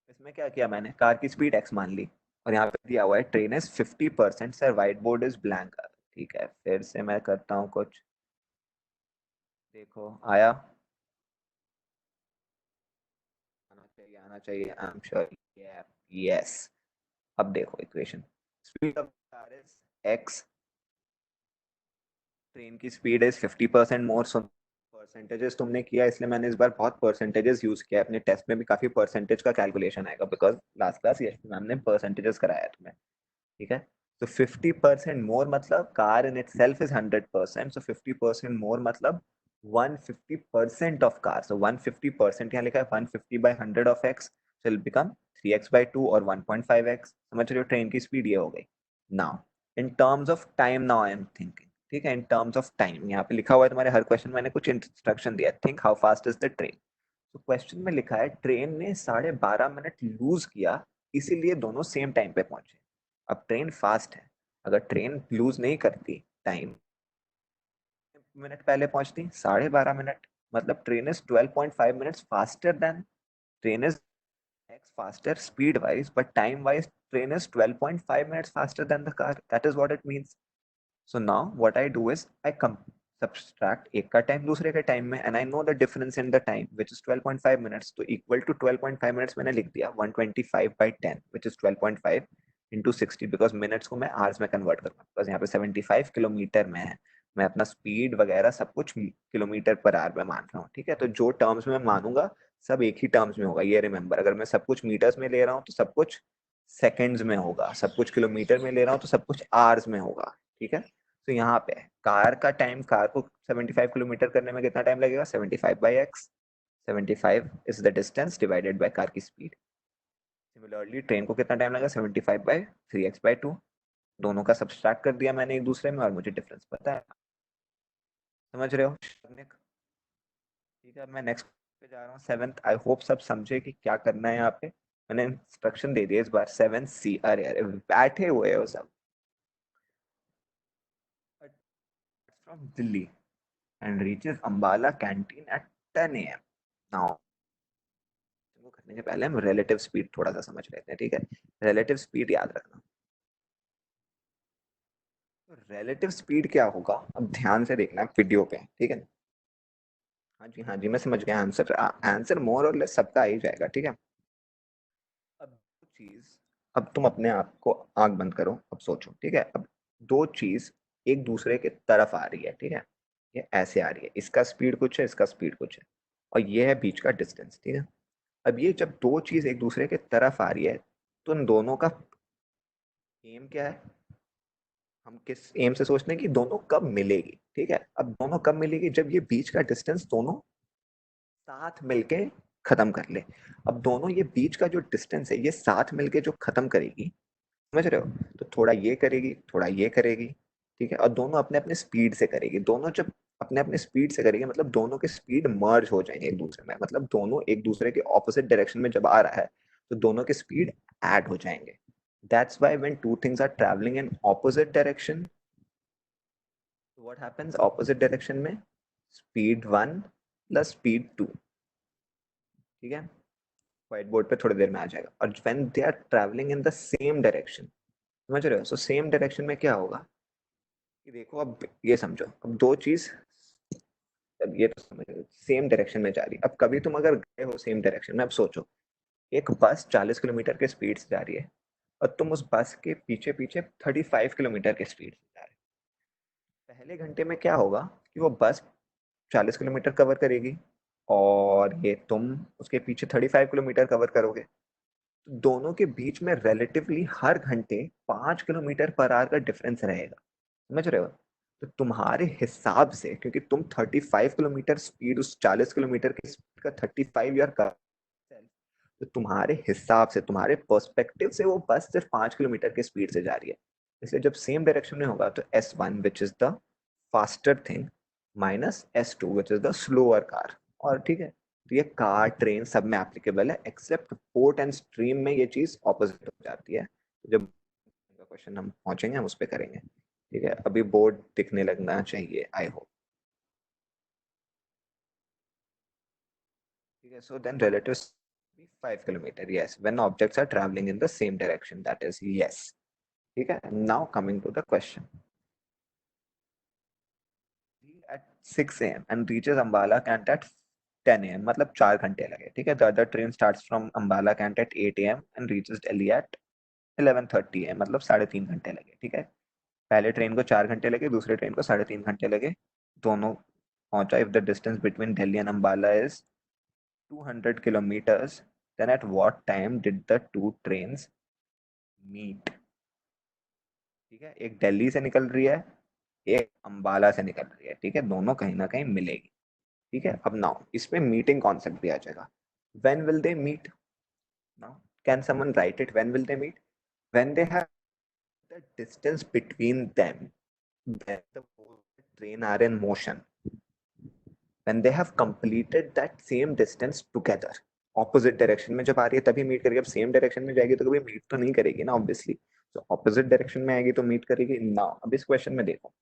इसमें क्या किया मैंने, कार की स्पीड एक्स मान ली और यहाँ पे दिया हुआ है train is 50%, sir white board is blank. ठीक है, फिर से मैं करता हूँ कुछ। देखो आया? आना चाहिए, आना चाहिए, आई एम श्योर। यस। अब देखो equation, speed of car is x, train की speed is 50% more. So percentages तुमने किया, इसलिए मैंने इस बार बहुत परसेंटेजेस यूज किया। अपने टेस्ट में भी काफी परसेंटेज का कैलकुलेशन आएगा, because last class Yash ma'am ने परसेंटेजेस कराया तुम्हें। ठीक है, तो 50% मोर मतलब car in itself is 100%, so 50% मोर मतलब 150% ऑफ कार। सो 150% यहाँ लिखा है, 150 by 100 of x, so it'll become 3x by 2 और 1.5x। समझ रहे हो? ट्रेन की स्पीड ये हो गई। Now in terms of time, now I am thinking. ठीक है, इन टर्म्स ऑफ टाइम यहाँ पे लिखा हुआ है तुम्हारे हर क्वेश्चन मैंने कुछ इंस्ट्रक्शन दिया, think how fast is the train. तो क्वेश्चन में लिखा है ट्रेन ने 12.5 मिनट लूज किया, इसीलिए दोनों सेम टाइम पे पहुंचे। अब ट्रेन फास्ट है, अगर ट्रेन लूज नहीं करती टाइम, मिनट पहले पहुंचती, 12.5 मिनट, मतलब train is 12.5 minutes faster than, train is x faster speed wise, but time wise train is 12.5 minutes faster than the car. That is what it means. So now what I do is I subtract एक का time दूसरे के time में, and I know the difference in the time which is 12.5 minutes, तो equal to 12.5 minutes मैंने लिख दिया 125 by 10 which is 12.5 into 60, because minutes को मैं आवर्स में कन्वर्ट करूंगा, बिकॉज यहाँ पे 75 किलोमीटर में है, मैं अपना स्पीड वगैरह सब कुछ किलोमीटर पर आवर में मान रहा हूँ। ठीक है, तो जो टर्म्स में मानूंगा सब एक ही टर्म्स में होगा, ये रिमेंबर। अगर मैं सब कुछ मीटर्स में ले रहा हूँ तो सब कुछ सेकेंड्स में होगा, सब कुछ किलोमीटर में ले रहा हूँ तो सब कुछ आवर्स में होगा। ठीक है, तो यहाँ पे कार का टाइम, कार को 75 किलोमीटर करने में कितना टाइम लगेगा, 75 by x. 75 is the distance divided by car की स्पीड। सिमिलरली ट्रेन को कितना टाइम लगेगा, 75 बाई 3x/2। दोनों का सब्सट्रैक्ट कर दिया मैंने एक दूसरे में और मुझे डिफरेंस पता है। समझ रहे हो? ठीक है, मैं नेक्स्ट पे जा रहा हूँ, 7th। आई होप सब समझे कि क्या करना है यहाँ पे। मैंने इंस्ट्रक्शन दे दिया इस बार। 7C, अरे अरे बैठे हुए हो सब। From Delhi and reaches Ambala canteen at 10 a.m. Now, को करने के पहले हम रिलेटिव स्पीड थोड़ा सा समझ लेते हैं। ठीक है, रिलेटिव स्पीड याद रखना। तो रिलेटिव स्पीड क्या होगा, अब ध्यान से देखना वीडियो पे। ठीक है, हाँ जी हाँ जी, मैं समझ गया आंसर। आंसर मोर और लेस सबका आ ही जाएगा। ठीक है, अब दो चीज, अब तुम अपने आप को आंख बंद करो, अब सोचो। ठीक है, अब दो चीज एक दूसरे के तरफ आ रही है। ठीक है, ये ऐसे आ रही है, इसका स्पीड कुछ है, इसका स्पीड कुछ है, और ये है बीच का डिस्टेंस। ठीक है, अब ये जब दो चीज एक दूसरे के तरफ आ रही है तो इन दोनों का एम क्या है, हम किस एम से सोचते हैं कि दोनों कब मिलेगी। ठीक है, अब दोनों कब मिलेगी, जब ये बीच का डिस्टेंस दोनों साथ मिलके खत्म कर ले। अब दोनों ये बीच का जो डिस्टेंस है ये साथ मिलके जो खत्म करेगी, समझ रहे हो, तो थोड़ा ये करेगी थोड़ा ये करेगी। ठीक है, और दोनों अपने अपने स्पीड से करेगी। दोनों जब अपने अपने स्पीड से करेगी मतलब दोनों के स्पीड मर्ज हो जाएंगे एक दूसरे में, मतलब दोनों एक दूसरे के ऑपोजिट डायरेक्शन में जब आ रहा है तो दोनों के स्पीड ऐड हो जाएंगे। That's why when two things are travelling in opposite direction, what happens opposite direction में, स्पीड 1 प्लस स्पीड 2। ठीक है, व्हाइट बोर्ड पे थोड़ी देर में आ जाएगा। और when they are travelling in the same direction, समझ रहे हो, सो सेम डायरेक्शन में क्या होगा कि देखो, अब ये समझो, अब दो चीज, अब ये तो समझ लो सेम डायरेक्शन में जा रही है। अब कभी तुम अगर गए हो सेम डायरेक्शन में, अब सोचो एक बस 40 किलोमीटर के स्पीड से जा रही है और तुम उस बस के पीछे पीछे 35 किलोमीटर के स्पीड से जा रहे हो। पहले घंटे में क्या होगा कि वो बस 40 किलोमीटर कवर करेगी और ये तुम उसके पीछे 35 किलोमीटर कवर करोगे, तो दोनों के बीच में रिलेटिवली हर घंटे 5 किलोमीटर पर आवर का डिफरेंस रहेगा। समझ रहे हो, तो तुम्हारे हिसाब से, क्योंकि तुम 35 किलोमीटर स्पीड उस 40 किलोमीटर की स्पीड का 35 यार कर, तो तुम्हारे हिसाब से, तुम्हारे पर्सपेक्टिव से वो बस सिर्फ 5 किलोमीटर की स्पीड से जा रही है। इसलिए जब सेम डायरेक्शन में होगा तो S1 which is the faster thing minus S2 which is the slower car. और ठीक है, तो ये कार ट्रेन सब में एप्लीकेबल है, एक्सेप्ट पोर्ट एंड स्ट्रीम में ये चीज ऑपोजिट हो जाती है। जब क्वेश्चन हम पहुंचेंगे हम उस पर करेंगे। ठीक है, अभी बोर्ड दिखने लगना चाहिए आई होप। ठीक है, so then relative 5 kilometre, yes, when objects are traveling in the same direction, that is yes. ठीक है, now coming to the question. At 6 a.m. and reaches Ambala Cant at 10 a.m. मतलब 4 घंटे लगे। ठीक है, the other train starts from Ambala Cant at 8 a.m. and reaches Delhi at 11:30 a.m. मतलब 3.5 घंटे लगे। ठीक है, पहले ट्रेन को 4 घंटे लगे, दूसरे ट्रेन को 3.5 घंटे लगे, दोनों पहुंचा। If the distance between Delhi and Ambala is 200 kilometers, then at what time did the two trains meet? ठीक है, एक दिल्ली से निकल रही है, एक अम्बाला से निकल रही है। ठीक है, दोनों कहीं ना कहीं मिलेगी। ठीक है, अब नाउ इसमें मीटिंग कॉन्सेप्ट भी आ जाएगा। When will they meet? Now can someone write it? When will they meet? When they have the distance between them, when the train are in motion, when they have completed that same distance together, opposite direction में जब आ रही है तभी meet करेगी। अब same direction में जाएगी तो कभी मीट तो नहीं करेगी ना ऑब्वियसली, तो ऑपोजिट डायरेक्शन में आएगी तो मीट करेगी ना। अब इस क्वेश्चन में देखो,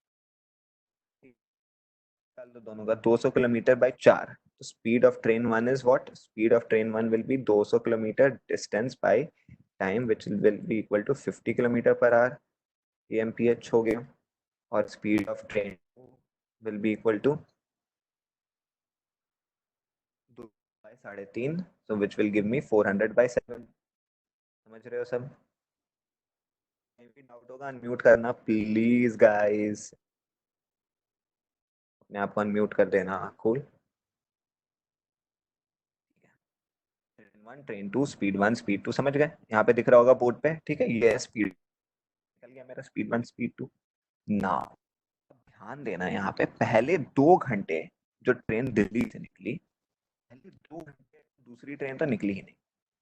डाल दो दोनों का 200 किलोमीटर बाय 4, तो speed of train 1 is what? Speed of train 1 will be 200 kilometre distance by time which will be equal to 50 kilometre per hour, AMPH हो गया। और speed of train will be equal to 2 by 3.5, so which will give me 400 by 7। समझ रहे हो सब? कहीं भी doubt होगा अनम्यूट करना प्लीज गाइस, अपने आप को अनम्यूट कर देना। Cool. Train 1 train 2 speed 1 speed 2 समझ गए? यहाँ पे दिख रहा होगा बोर्ड पे। ठीक है, ये स्पीड निकल गया मेरा, स्पीड 1 स्पीड 2 ना। ध्यान देना यहाँ पे, पहले 2 घंटे जो ट्रेन दिल्ली से निकली, पहले 2 घंटे दूसरी ट्रेन तो निकली ही नहीं।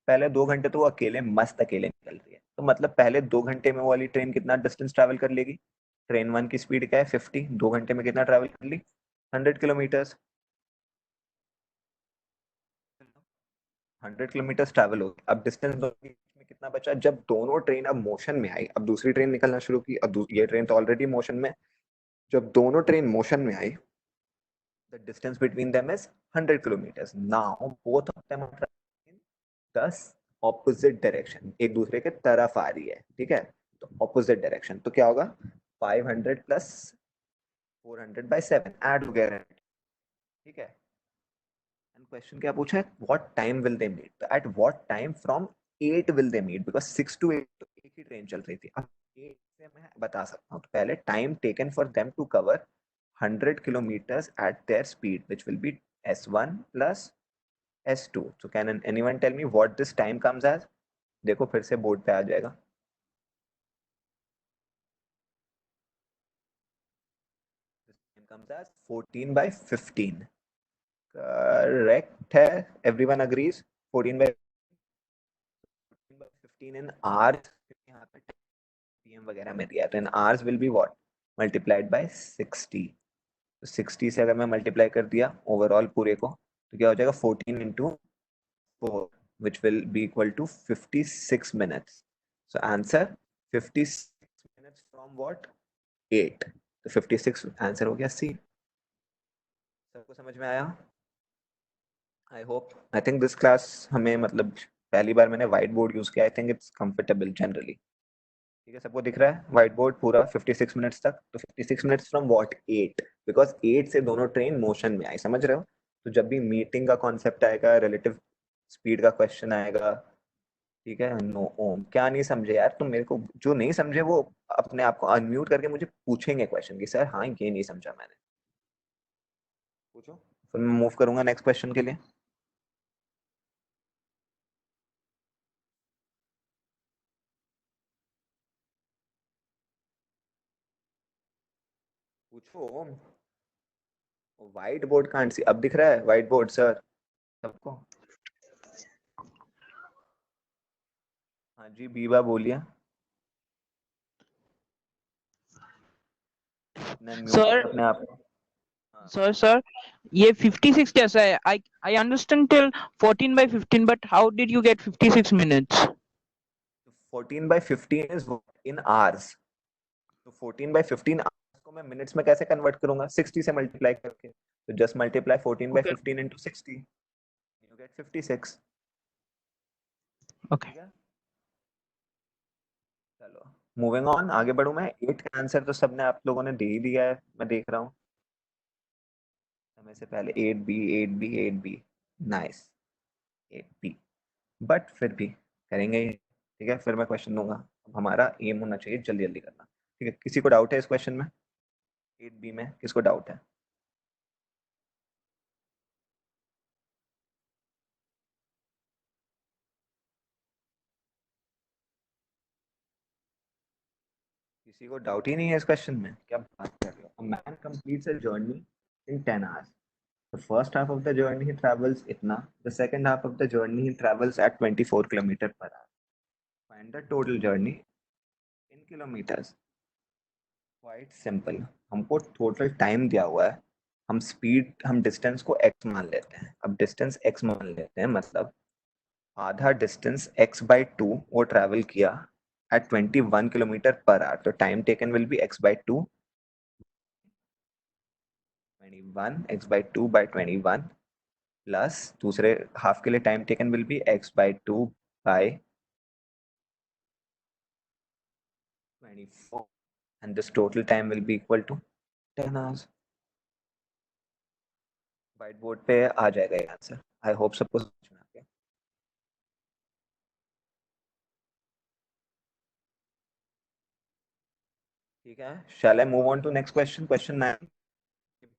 पहले 2 घंटे तो वो अकेले मस्त अकेले निकल रही है, तो मतलब पहले 2 घंटे में वो वाली ट्रेन कितना डिस्टेंस ट्रैवल कर लेगी? ट्रेन 1 की स्पीड क्या है? 50, 2 घंटे में कितना ट्रैवल कर ली? 100 किलोमीटर। 100 किलोमीटर ट्रैवल हो गई। अब डिस्टेंस दोनों के बीच में कितना बचा? जब दोनों ट्रेन अब मोशन में आई, अब दूसरी ट्रेन निकलना शुरू की, अब ये ट्रेन तो ऑलरेडी मोशन में, जब दोनों ट्रेन मोशन में आई, the distance between them is 100 kilometre. Now both of them are in 10 opposite direction, एक दूसरे के तरफ आ रही है। ठीक है, तो ऑपोजिट डायरेक्शन, तो क्या होगा? 500 प्लस 400 बाय 7 ऐड हो गया। ठीक है, एंड क्वेश्चन क्या पूछा है? What time will they meet? तो at what time from 8 will they meet, because 6 to 8 तो एक ही ट्रेन चल रही थी। अब 8 से मैं बता सकता हूँ, तो पहले time taken for them to cover 100 kilometers at their speed, which will be S1 plus S2. So can anyone tell me what this time comes as? देखो फिर से बोर्ड पे आ जाएगा। This time comes as 14 by 15। Correct है, everyone agrees? 14 by 15 in hours, यहाँ पे PM वगैरह में दिया है, तो in hours will be what? Multiplied by 60। तो 60 से अगर मैं मल्टीप्लाई कर दिया ओवरऑल पूरे को, तो क्या हो जाएगा? 14 into 4, which will be equal to 56 minutes. So answer 56 minutes from what? 8। तो 56 आंसर हो गया C। सबको समझ में आया? I hope, I think this class हमें मतलब पहली बार मैंने व्हाइट बोर्ड यूज किया, I think it's comfortable generally. ठीक है, सबको दिख रहा है व्हाइट बोर्ड पूरा 56 मिनट्स तक? तो 56 मिनट्स फ्रॉम व्हाट? 8, बिकॉज 8 से दोनों ट्रेन मोशन में आई। समझ रहे हो? तो जब भी मीटिंग का कॉन्सेप्ट आएगा, रिलेटिव स्पीड का क्वेश्चन आएगा, ठीक है, नो ओम क्या नहीं समझे यार तुम? मेरे को जो नहीं समझे वो अपने आप को अनम्यूट करके मुझे पूछेंगे क्वेश्चन की, सर हाँ ये नहीं समझा मैंने। पूछो, फिर मैं मूव करूंगा नेक्स्ट क्वेश्चन के लिए। पूछो। व्हाइट बोर्ड कहाँ सी? अब दिख रहा है व्हाइट बोर्ड सर सबको? हाँ जी बीबा बोलिए। आपने म्यूट सर अपने आप को। हाँ, सर ये 56 कैसा है? I understand till 14 by 15, but how did you get 56 minutes? 14/15 is in hours, तो 14/15 आवर्स को मैं मिनट्स में कैसे कन्वर्ट करूंगा? 60 से मल्टीप्लाई करके, तो just multiply 14 by Okay. 15 into 60, you get 56। Okay. ठीक है, चलो मूविंग ऑन, आगे बढ़ू मैं। 8 का आंसर तो सबने आप लोगों ने दे ही दिया है, मैं देख रहा हूँ समय से पहले। 8B 8B 8B, nice 8B, but फिर भी करेंगे ही। ठीक है, फिर मैं क्वेश्चन दूंगा। अब हमारा एम होना चाहिए जल्दी जल्दी करना। ठीक है, किसी को डाउट है इस क्वेश्चन में? 8B में किसको डाउट है? किसी को डाउट ही नहीं है इस क्वेश्चन में? क्या बात कर रहे हो? A man completes a journey in 10 hours. The first half of the journey he travels itna. The second half of the journey he travels at 24 kilometer per hour. Find the total journey in kilometers. Quite simple. हमको total time दिया हुआ है, हम distance को x मान लेते हैं। अब डिस्टेंस x मान लेते हैं, मतलब आधा डिस्टेंस x/2 वो ट्रैवल किया at 21 किलोमीटर पर आवर, तो time taken will be x/2, 21 x/2 by 21 plus दूसरे हाफ के लिए time taken will be x/2 by 24 and this total time will be equal to 10 hours. White board पे आ जाएगा ये answer. I hope सबको समझ में आ गया। ठीक है, shall I move on to next question, question 9।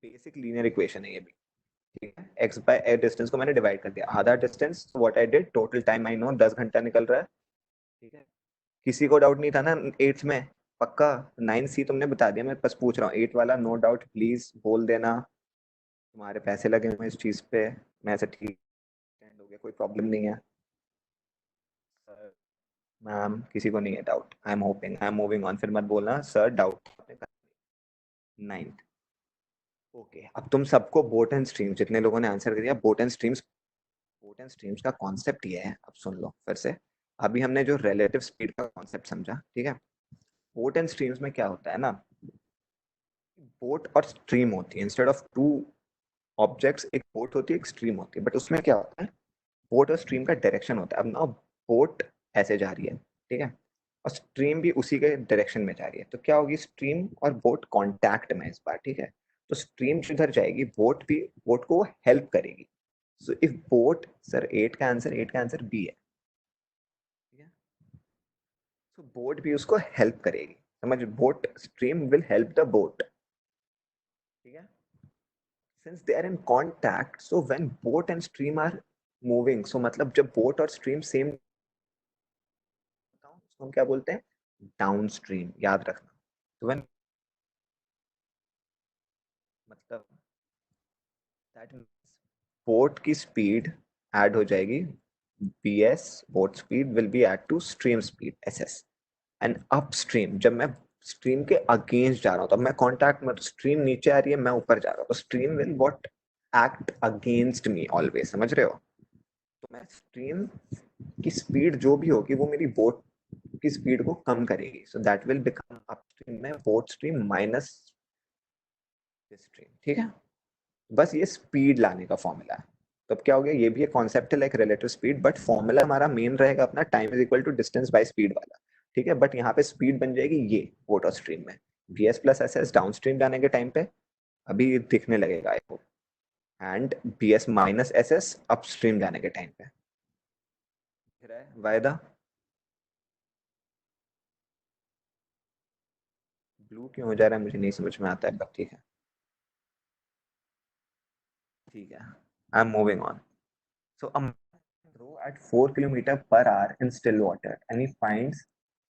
Basic linear equation है ये भी। ठीक है, x बाय ए डिस्टेंस को मैंने डिवाइड कर दिया, आधा distance, what I did, total time I know 10 घंटा निकल रहा है। ठीक है, किसी को डाउट नहीं था ना 8th में? पक्का 9C तुमने बता दिया, मैं बस पूछ रहा हूँ 8 वाला नो डाउट प्लीज बोल देना। तुम्हारे पैसे लगे हुए इस चीज पे, मैं ऐसे ठीक हो गया, कोई प्रॉब्लम नहीं है। मैम किसी को नहीं है doubt? I am hoping, I am moving on, फिर मत बोलना सर डाउट। 9th, okay. अब तुम सबको बोट एंड स्ट्रीम्स, जितने लोगों ने आंसर दिया बोट एंड स्ट्रीम्स का कॉन्सेप्ट ये है, अब सुन लो फिर से। अभी हमने जो रिलेटिव स्पीड का कॉन्सेप्ट समझा, ठीक है, बोट एंड स्ट्रीम्स में क्या होता है ना, बोट और स्ट्रीम होती है, इंस्टेड ऑफ टू ऑब्जेक्ट्स एक बोट होती है एक स्ट्रीम होती है, बट उसमें क्या होता है, बोट और स्ट्रीम का डायरेक्शन होता है। अब ना बोट ऐसे जा रही है, ठीक है, और स्ट्रीम भी उसी के डायरेक्शन में जा रही है, तो क्या होगी, स्ट्रीम और बोट कांटेक्ट में इस बार। ठीक है, तो स्ट्रीम जिधर जाएगी बोट को हेल्प करेगी। सो इफ बोट, सर 8 का आंसर बी है। ठीक है, सो बोट भी उसको हेल्प करेगी, समझ, boat stream will help the boat. ठीक है, since they are in contact, so when boat and stream are moving, so मतलब जब बोट और स्ट्रीम सेम, उसको हम क्या बोलते हैं, डाउन स्ट्रीम, याद रखना। तो when, मतलब दैट बोट की स्पीड ऐड हो जाएगी, bs boat speed will be add to stream speed ss, and upstream जब मैं स्ट्रीम के अगेंस्ट जा रहा हूँ, तब मैं कॉन्टैक्ट में, तो स्ट्रीम नीचे आ रही है, मैं ऊपर जा रहा हूँ, तो stream will what, act against me always, समझ रहे हो? तो मैं स्ट्रीम की स्पीड जो भी होगी वो मेरी बोट की स्पीड को कम करेगी, so that will become upstream में बोट स्ट्रीम माइनस स्ट्रीम। ठीक है, बस ये स्पीड लाने का फॉर्मूला है। तो अब क्या हो गया, ये भी एक कॉन्सेप्ट है like relative speed, but formula हमारा मेन रहेगा अपना time is equal to distance by speed वाला। ठीक है, बट यहाँ पे स्पीड बन जाएगी ये बोट और स्ट्रीम में, vs plus S down stream जाने के टाइम पे अभी दिखने लगेगा I hope, and bs minus S upstream जाने के टाइम पे। वायदा, ब्लू क्यों हो जा रहा है मुझे नहीं समझ में आता है, बट ठीक है, ठीक है, आई am moving on. So a row at 4 kilometer per hour in still water, and he finds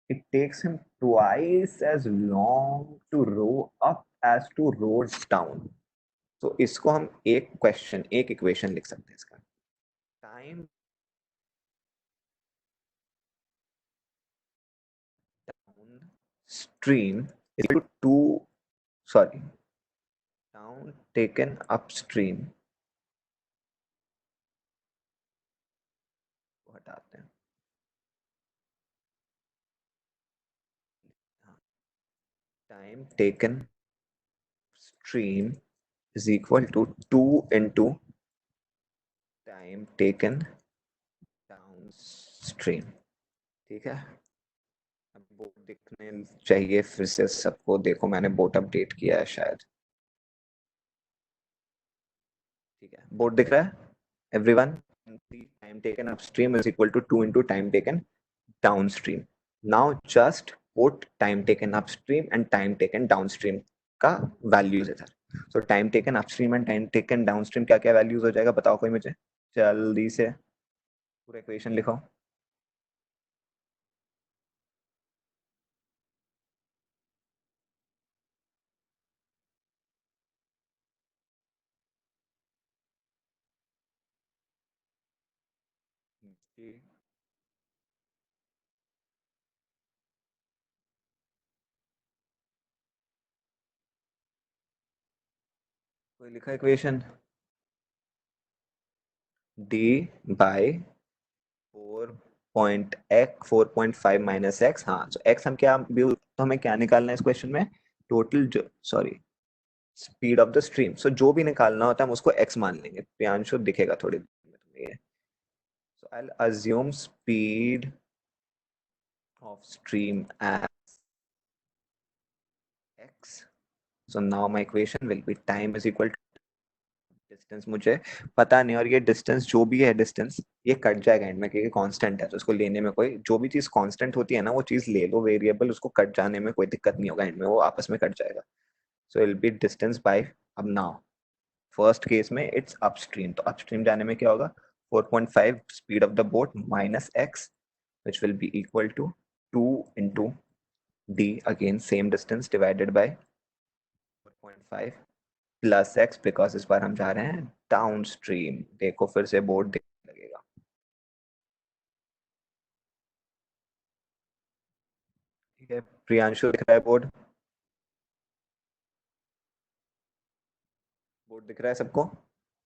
it takes him twice as long to row up as to row down. तो इसको हम एक इक्वेशन लिख सकते हैं इसका, time down stream is to sorry, down taken upstream को हटाते हैं। Time taken stream is equal to 2 into time taken downstream। ठीक है, अब बोर्ड दिखने चाहिए फिर से सबको। देखो मैंने बोर्ड अपडेट किया है शायद। ठीक है, बोर्ड दिख रहा है everyone? Time taken upstream is equal to 2 into time taken downstream. Now just put time taken upstream and time taken downstream का वैल्यूज इधर। So time taken upstream and time taken downstream क्या क्या values हो जाएगा, बताओ कोई मुझे जल्दी से। पूरा इक्वेशन लिखो। जी, कोई लिखा equation? D by 4.5 minus x. हाँ, तो एक्स हम क्या तो हमें क्या निकालना है इस क्वेश्चन में? Total, sorry, speed of the stream. So जो भी निकालना होता है हम उसको एक्स मान लेंगे। प्रियांशु दिखेगा थोड़ी देर में तुम्हें ये। So I assume speed of stream as x. So now my equation will be time is equal to distance. मुझे पता नहीं, और ये डिस्टेंस जो भी है, डिस्टेंस ये कट जाएगा एंड में क्योंकि कांस्टेंट है, तो उसको लेने में कोई, जो भी चीज कांस्टेंट होती है ना वो चीज ले लो वेरिएबल, उसको कट जाने में कोई दिक्कत नहीं होगा, एंड में वो आपस में कट जाएगा। So will be distance by, अब नाउ फर्स्ट केस में इट्स अपस्ट्रीम, तो अपस्ट्रीम जाने में क्या होगा? 4.5 speed of the boat minus x which will be equal to 2 into d, again same distance, divided by 4.5 plus x, because इस बार हम जा रहे हैं डाउन स्ट्रीम। देखो फिर से बोर्ड दिखने लगेगा। ठीक है, प्रियांशु दिख रहा है बोर्ड? बोर्ड दिख रहा है सबको?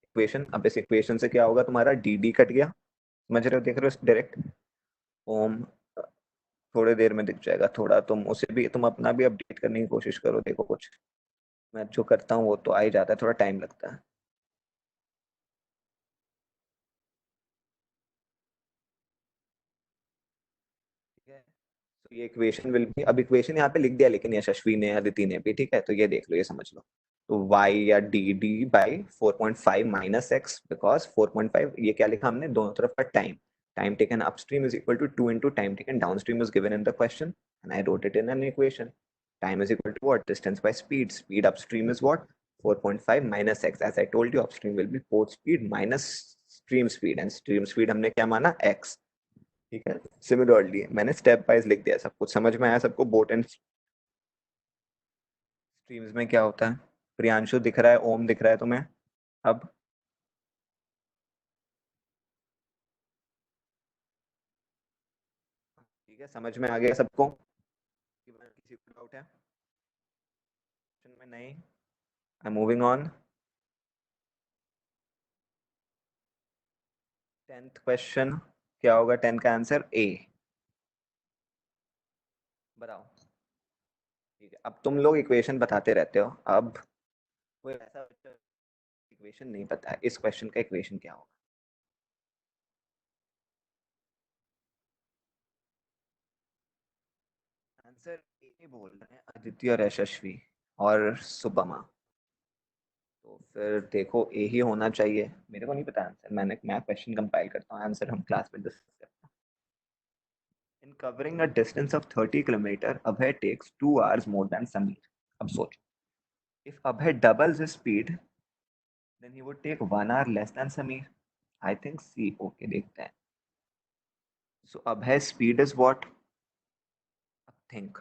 इक्वेशन, अब इस इक्वेशन से क्या होगा तुम्हारा? डी डी कट गया, समझ रहे हो? देख रहे हो डायरेक्ट? ओम थोड़ी देर में दिख जाएगा, थोड़ा तुम उसे भी, तुम अपना भी अपडेट करने की कोशिश करो। देखो कुछ मैं जो करता हूँ वो तो आ ही जाता है, थोड़ा टाइम लगता है। ठीक है, तो ये इक्वेशन विल भी, अब इक्वेशन यहाँ पे लिख दिया लेकिन यशस्वी ने, अदिति ने भी। ठीक है, तो ये देख लो, ये समझ लो। तो y या D D by 4.5 minus x, because 4.5 ये क्या लिखा हमने दोनों तरफ का time, time taken upstream is equal to 2 into time taken downstream is given in the question and I wrote it in an equation. Time is equal to what? Distance by speed. Speed upstream is what? 4.5 minus x. As I told you, upstream will be port speed minus stream speed, and stream speed हमने क्या माना? x। ठीक है, similarly मैंने step wise लिख दिया। सब कुछ समझ में आया सबको? बोट एंड स्ट्रीम्स में क्या होता है? प्रियांशु दिख रहा है, ओम दिख रहा है तुम्हें अब? ठीक है, समझ में आ गया सबको? किसी को डाउट है में? नहीं, आई मूविंग ऑन। 10th क्वेश्चन क्या होगा? 10 का आंसर ए। बताओ। ठीक है, अब तुम लोग इक्वेशन बताते रहते हो, अब कोई ऐसा इक्वेशन नहीं पता है, इस क्वेश्चन का इक्वेशन क्या होगा? आंसर ए बोल रहे हैं आदित्य और यशस्वी और सुबमा। तो फिर देखो ए ही होना चाहिए। मेरे को नहीं पता आंसर, मैं क्वेश्चन कंपाइल करता हूँ, आंसर हम क्लास में डिस्कस करते हैं। In covering a distance of 30 kilometre Abhay takes 2 hours more than Samir. अब सोचो, if Abhay doubles his speed then he would take 1 hour less than Sameer. I think C. Okay, देखते हैं। So Abhay's speed is what? Think.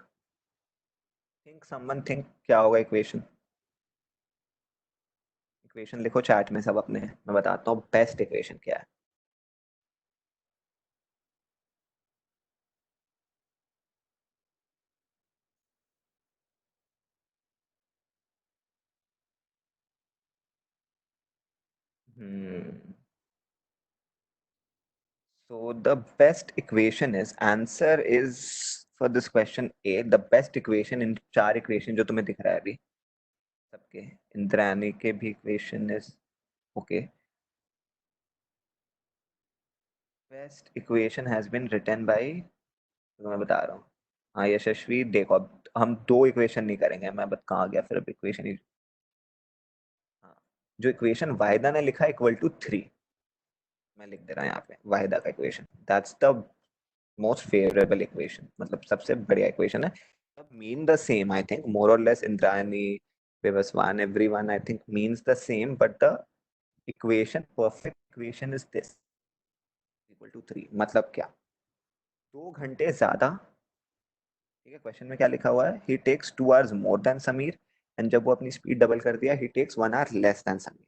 Think, someone think, क्या होगा equation? Equation लिखो chat में सब अपने, मैं बताता हूँ बेस्ट इक्वेशन क्या है। So the best equation is answer is for this question A. The best equation in चार equation जो तुम्हें दिख रहा है अभी सबके इंद्रायणी के भी equation is okay. Best equation has been written by तो मैं बता रहा हूँ. हाँ यशस्वी देखो अब हम दो इक्वेशन नहीं करेंगे. मैं बता कहाँ गया फिर अब इक्वेशन ही. हाँ जो इक्वेशन वाहिदा ने लिखा इक्वल टू 3 मैं लिख दे रहा हूँ यहाँ पे वाहिदा का equation. That's the most favourable equation मतलब सबसे बढ़िया इक्वेशन है. Mean the same I think more और less Indrayani Vivaswan everyone I think means the same but the equation perfect equation is this equal to 3 मतलब क्या 2 घंटे ज्यादा. ठीक है क्वेश्चन में क्या लिखा हुआ है he takes 2 hours more than Sameer and जब वो अपनी स्पीड डबल कर दिया he takes 1 hour less than Sameer.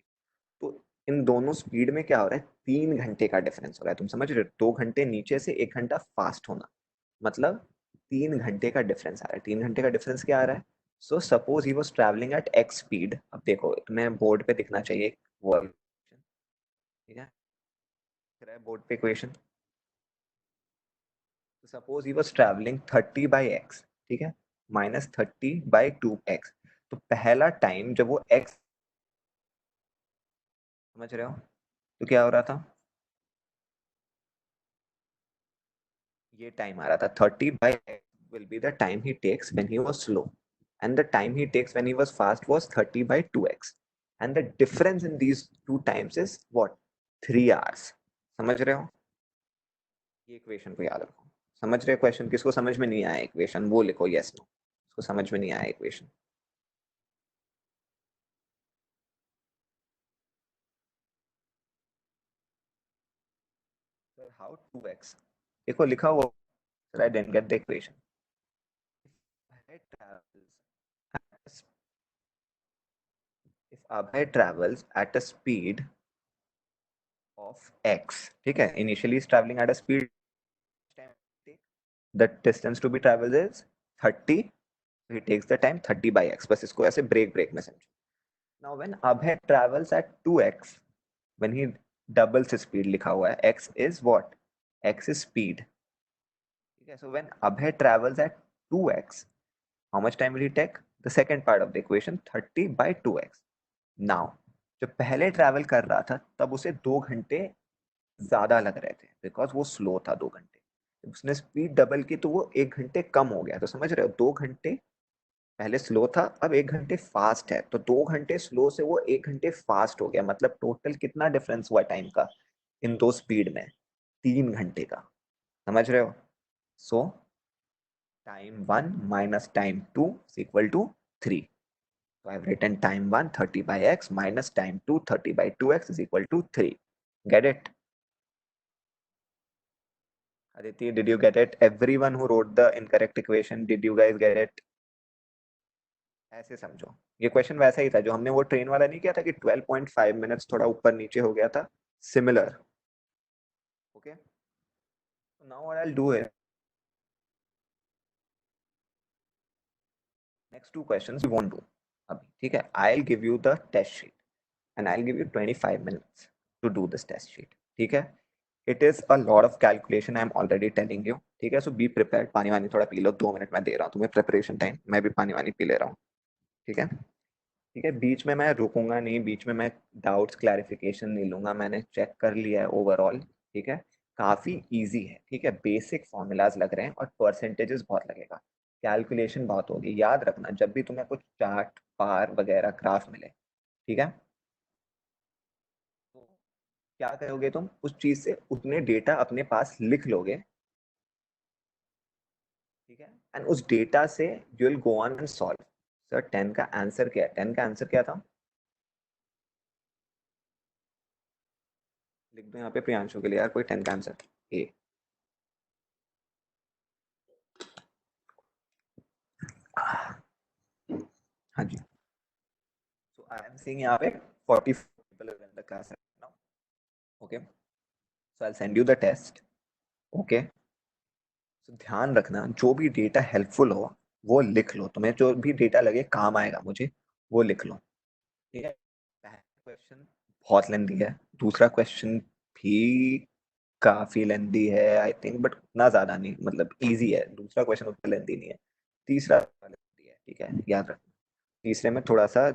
तो इन दोनों स्पीड में क्या हो रहा है 3 घंटे का डिफरेंस हो रहा है. तुम समझ रहे हो 2 घंटे नीचे से 1 घंटा फास्ट होना मतलब 3 घंटे का डिफरेंस आ रहा है. 3 घंटे का डिफरेंस क्या आ रहा है. So suppose he was travelling eight x speed. अब देखो तुम्हें बोर्ड पे दिखना चाहिए वो ठीक है बोर्ड पे equation. Suppose he was travelling 30 by x ठीक है माइनस 30 बाई 2x. तो पहला टाइम जब वो x समझ रहे हो तो क्या हो रहा था ये टाइम आ रहा था 30 by x will be the time he takes when he was slow and the time he takes when he was fast was 30 by 2x and the difference in these two times is what 3 hours. समझ रहे हो ये equation को याद रखो. समझ रहे हो क्वेश्चन किसको समझ में नहीं आया इक्वेशन वो लिखो यस नो इसको समझ में नहीं आया इक्वेशन. सर हाउ 2x देखो लिखा हुआ sir I didn't get the equation. if Abhay travels at a speed of x ठीक है initially is traveling at a speed the distance to be traveled is 30 so he takes the time 30 by x बस इसको ऐसे break में समझो. now when Abhay travels at 2x when he doubles his speed लिखा हुआ है x is what x is speed ठीक है. so when Abhay travels at 2x how much time will he take the second part of the equation 30 by 2x. now जब पहले travel कर रहा था तब उसे 2 घंटे ज्यादा लग रहे थे बिकॉज वो स्लो था 2 घंटे. उसने स्पीड डबल की तो वो 1 घंटे कम हो गया. तो समझ रहे हो 2 घंटे पहले स्लो था अब 1 घंटे फास्ट है तो 2 घंटे स्लो से वो 1 घंटे फास्ट हो गया. मतलब टोटल कितना डिफरेंस हुआ टाइम का इन दो स्पीड में 3 घंटे का. समझ रहे हो. सो time 1 minus time 2 is equal to 3. So I've written time 1 30 by x minus time 2 30 by 2x is equal to 3. Get it? Aditi, did you get it? Everyone who wrote the incorrect equation, did you guys get it? ऐसे समझो ये question वैसा ही था जो हमने वो train वाला नहीं किया था कि 12.5 मिनट्स थोड़ा ऊपर नीचे हो गया था similar. Okay now what I will do is next two questions we won't do अभी ठीक है. I will give you the test sheet and I will give you 25 minutes to do this test sheet. ठीक है it is a lot of calculation I am already telling you. ठीक है सो be prepared. पानी वानी थोड़ा P low 2 minute मैं दे रहा हूँ तुम्हें प्रिपरेशन टाइम. मैं भी पानी वानी पी ले रहा हूँ. ठीक है ठीक है बीच में मैं रुकूंगा नहीं. बीच में मैं डाउट्स क्लैरिफिकेशन नहीं लूंगा. मैंने चेक कर लिया है ओवरऑल. ठीक है काफी इजी है. ठीक है बेसिक फॉर्मूलाज लग रहे हैं और परसेंटेजेस बहुत लगेगा. कैलकुलेशन बहुत होगी. याद रखना जब भी तुम्हें कुछ चार्ट पार वगैरह ग्राफ मिले ठीक है तो क्या करोगे तुम उस चीज से उतने डेटा अपने पास लिख लोगे. ठीक है एंड उस डेटा से you will go on and solve. Sir 10 का आंसर क्या है. 10 का आंसर क्या था लिख दो यहाँ पे प्रियांशु के लिए यार कोई 10 का आंसर ए. हाँ जी सो आई एम सीइंग यहाँ पे 40 people in the class right now. Okay so I'll send you the test. Okay so ध्यान रखना जो भी डेटा हेल्पफुल हो वो लिख लो. तुम्हें जो भी डेटा लगे काम आएगा मुझे वो लिख लो. ठीक है पहला क्वेश्चन बहुत लेंदी है। दूसरा क्वेश्चन भी काफी लेंदी है आई थिंक, बट उतना ज्यादा नहीं, मतलब इजी है। दूसरा क्वेश्चन उतना लेंदी नहीं है। तीसरा लेंदी है, ठीक है, याद रखना। तीसरे में थोड़ा सा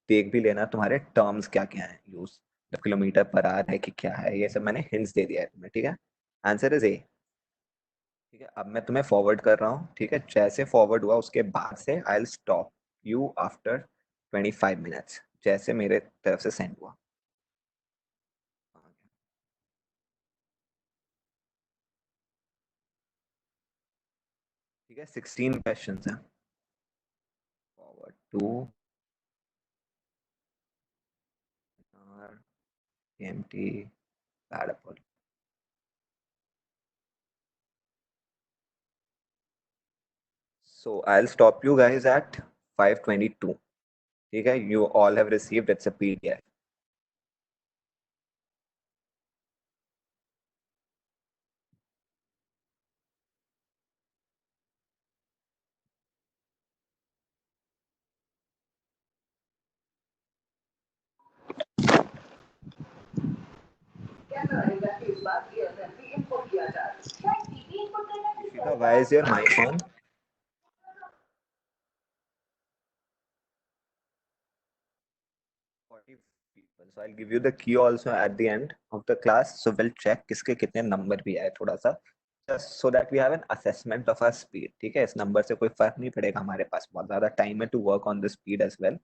देख भी लेना तुम्हारे टर्म्स क्या क्या है यूज, मतलब किलोमीटर पर आवर है कि क्या है, ये सब मैंने हिंट्स दे दिया है तुम्हें, ठीक है। Answer is a. ठीक है, अब मैं तुम्हें फॉरवर्ड कर रहा हूँ, ठीक है। जैसे फॉरवर्ड हुआ उसके बाद से I will stop you after 25 minutes, जैसे मेरे तरफ से सेंड हुआ। ठीक है, 16 क्वेश्चन है। Forward to empty bad apple. So I'll stop you guys at 5:22. ठीक है, you all have received, it's a PDF. Ishita, why is your mic on? 40 people. So I'll give you the key also at the end of the class. So we'll check किसके कितने number भी आए थोड़ा सा, just so that we have an assessment of our speed. ठीक है, इस number से कोई फर्क नहीं पड़ेगा, हमारे पास बहुत ज्यादा टाइम है to work on the speed as well.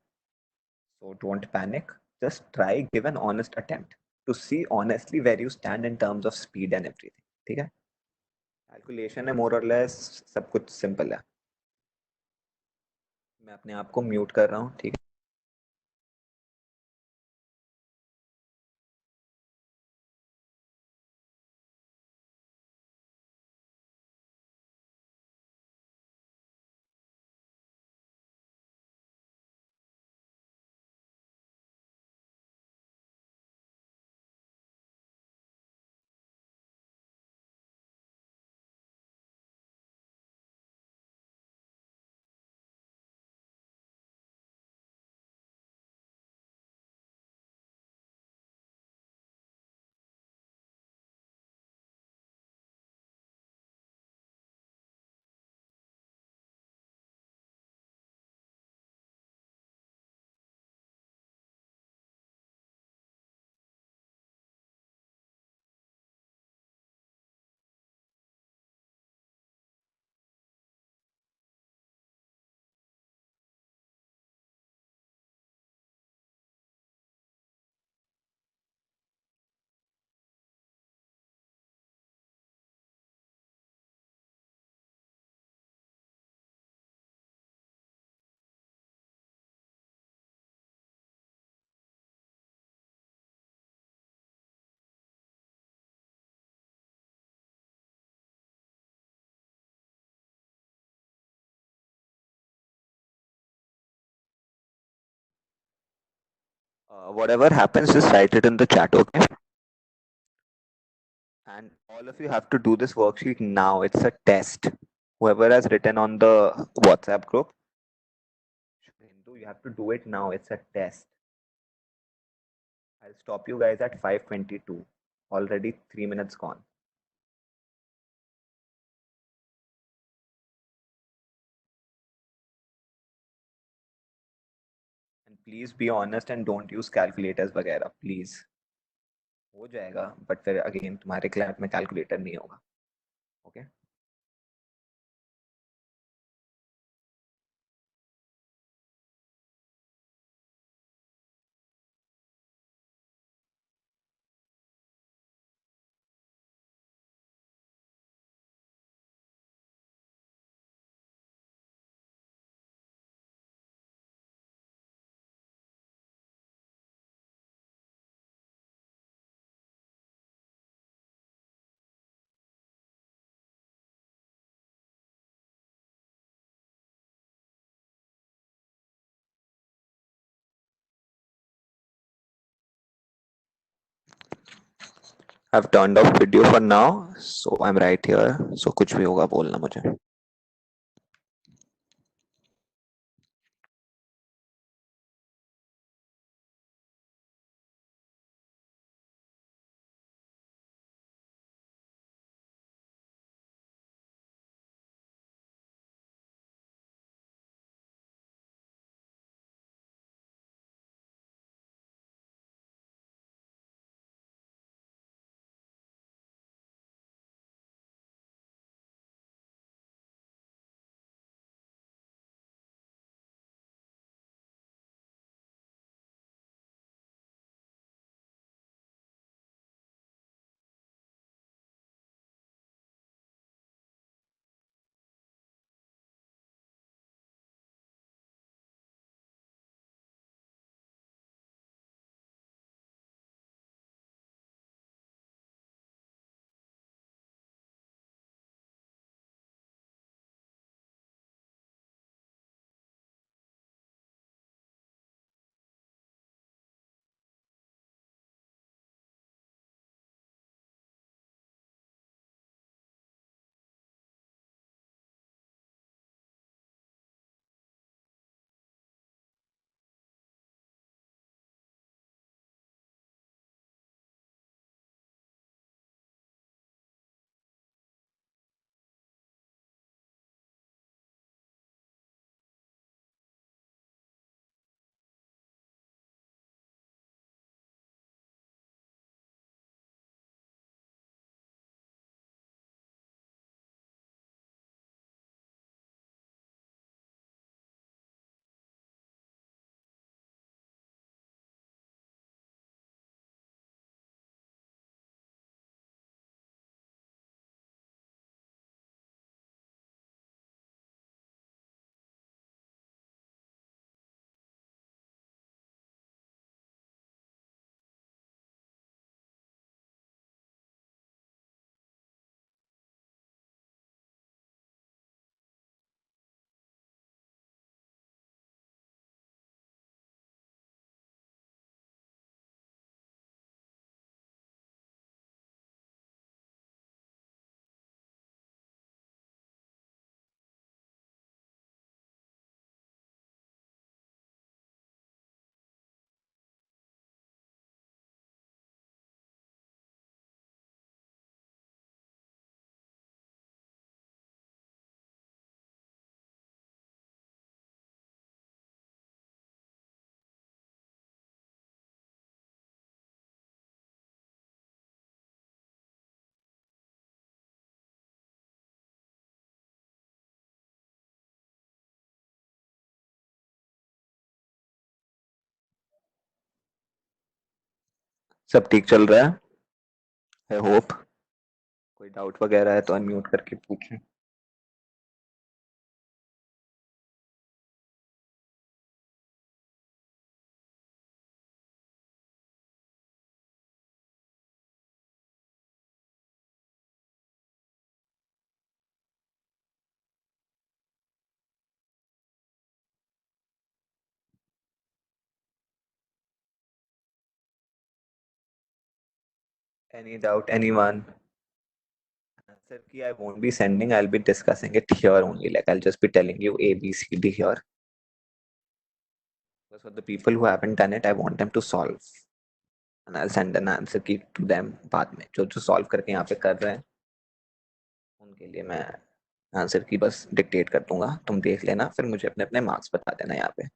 So don't panic. Just try, give an honest attempt to see honestly where you stand in terms of speed and everything. ठीक है, कैलकुलेशन है मोर और लेस, सब कुछ simple है। मैं अपने आप को म्यूट कर रहा हूँ, ठीक है। Whatever happens, just write it in the chat, okay? And all of you have to do this worksheet now. It's a test. Whoever has written on the WhatsApp group, Hindu, you have to do it now. It's a test. I'll stop you guys at 5:22. Already 3 minutes gone. And please be honest and don't use calculators वगैरह, please. हो जाएगा, but फिर again तुम्हारे class में calculator नहीं होगा, okay? I've turned off video for now, so I'm right here. So कुछ भी होगा बोलना मुझे। सब ठीक चल रहा है? I hope. कोई डाउट वगैरह है तो अनम्यूट करके पूछें। Any doubt, anyone? Answer key I won't be sending. I'll be discussing it here only. Like I'll just be telling you A, B, C, D here. Because for the people who haven't done it, I want them to solve. And I'll send an answer key to them बाद में जो जो solve करके यहाँ पे कर रहे हैं उनके लिए मैं आंसर की बस डिक्टेट कर दूंगा, तुम देख लेना, फिर मुझे अपने अपने मार्क्स बता देना यहाँ पे।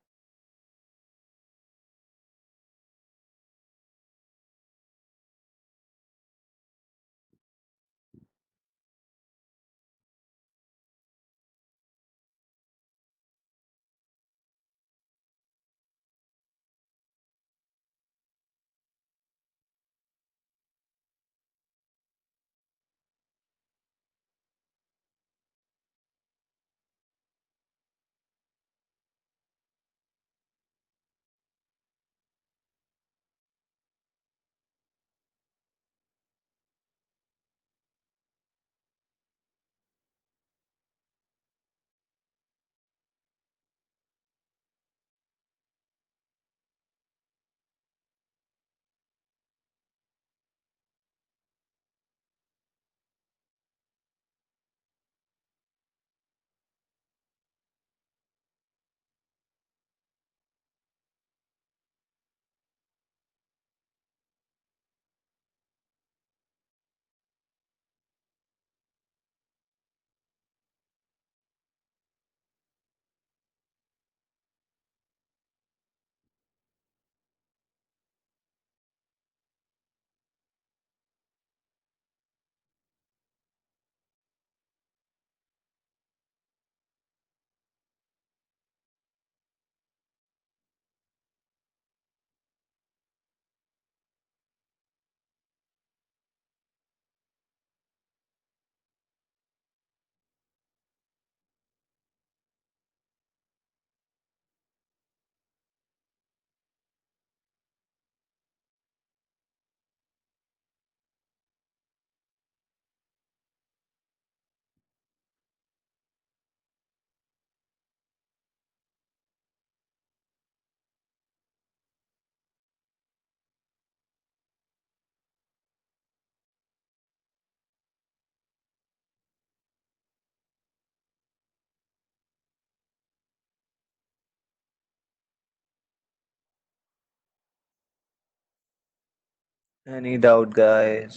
Any doubt, guys?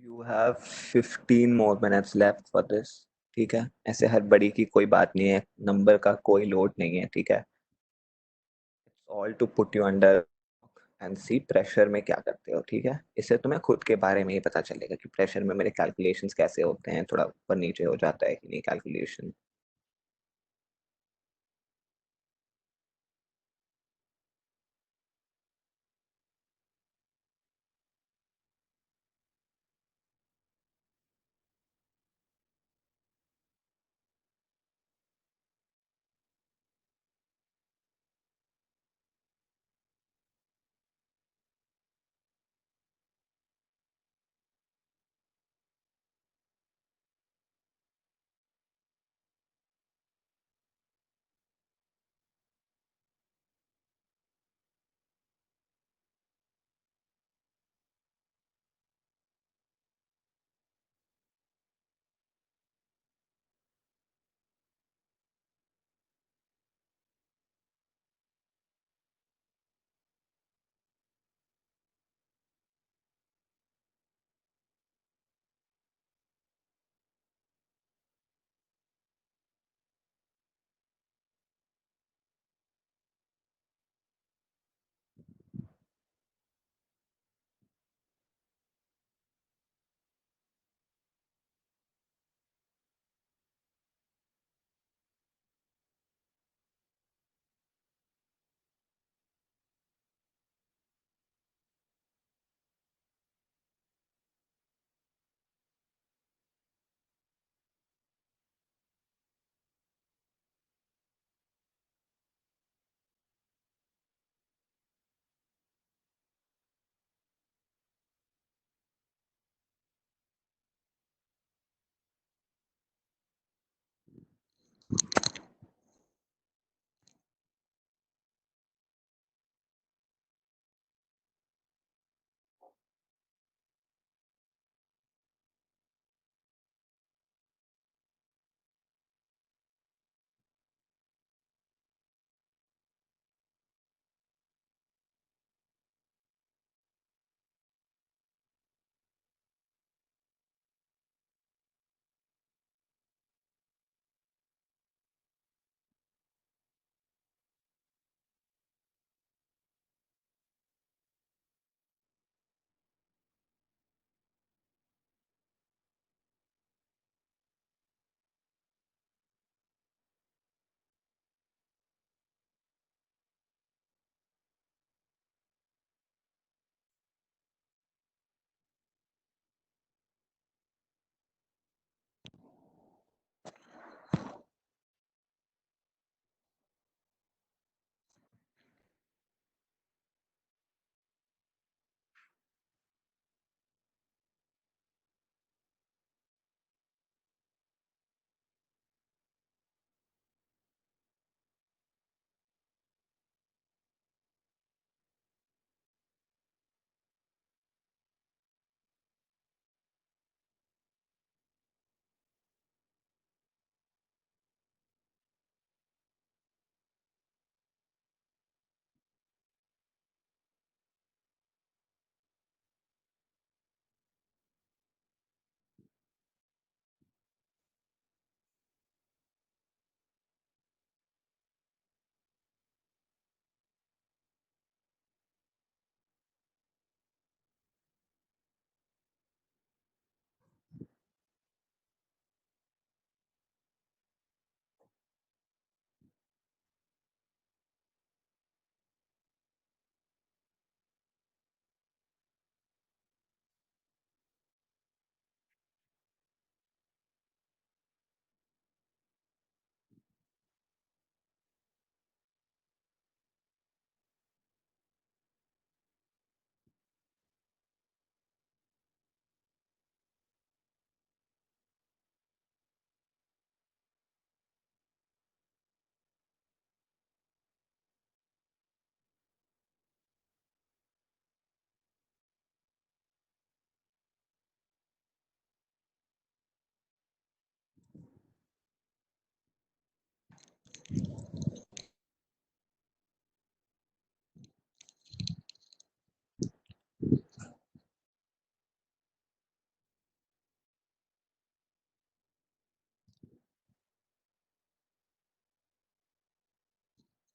You have 15 more minutes left for this. ठीक है, ऐसे हड़बड़ी की कोई बात नहीं है, नंबर का कोई लोड नहीं है, ठीक है। It's all to put you under and C pressure में क्या करते हो, ठीक है। इससे तुम्हें खुद के बारे में ही पता चलेगा कि प्रेशर में मेरे कैलकुलेशंस कैसे होते हैं, थोड़ा ऊपर नीचे हो जाता है कि नहीं calculation.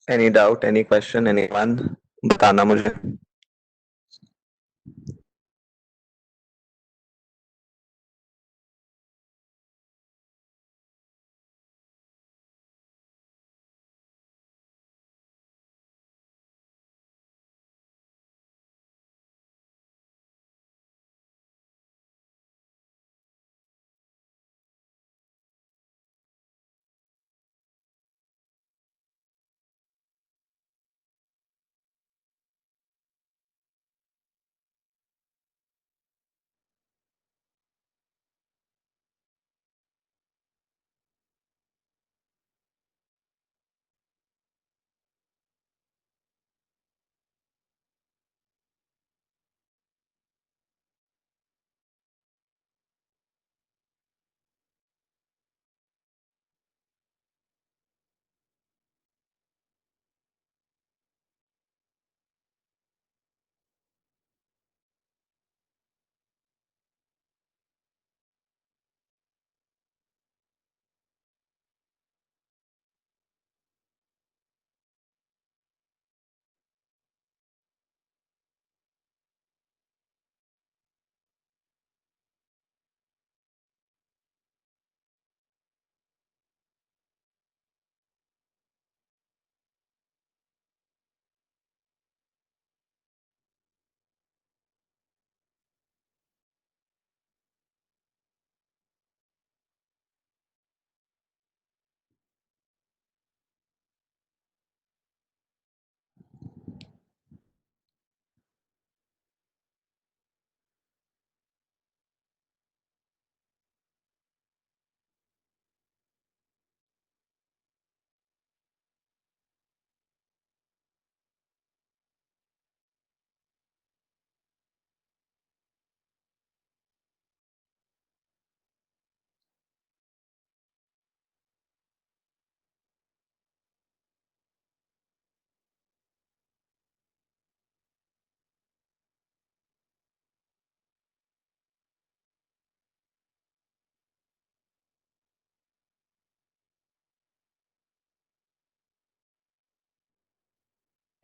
Any doubt, any question, anyone? बताना मुझे।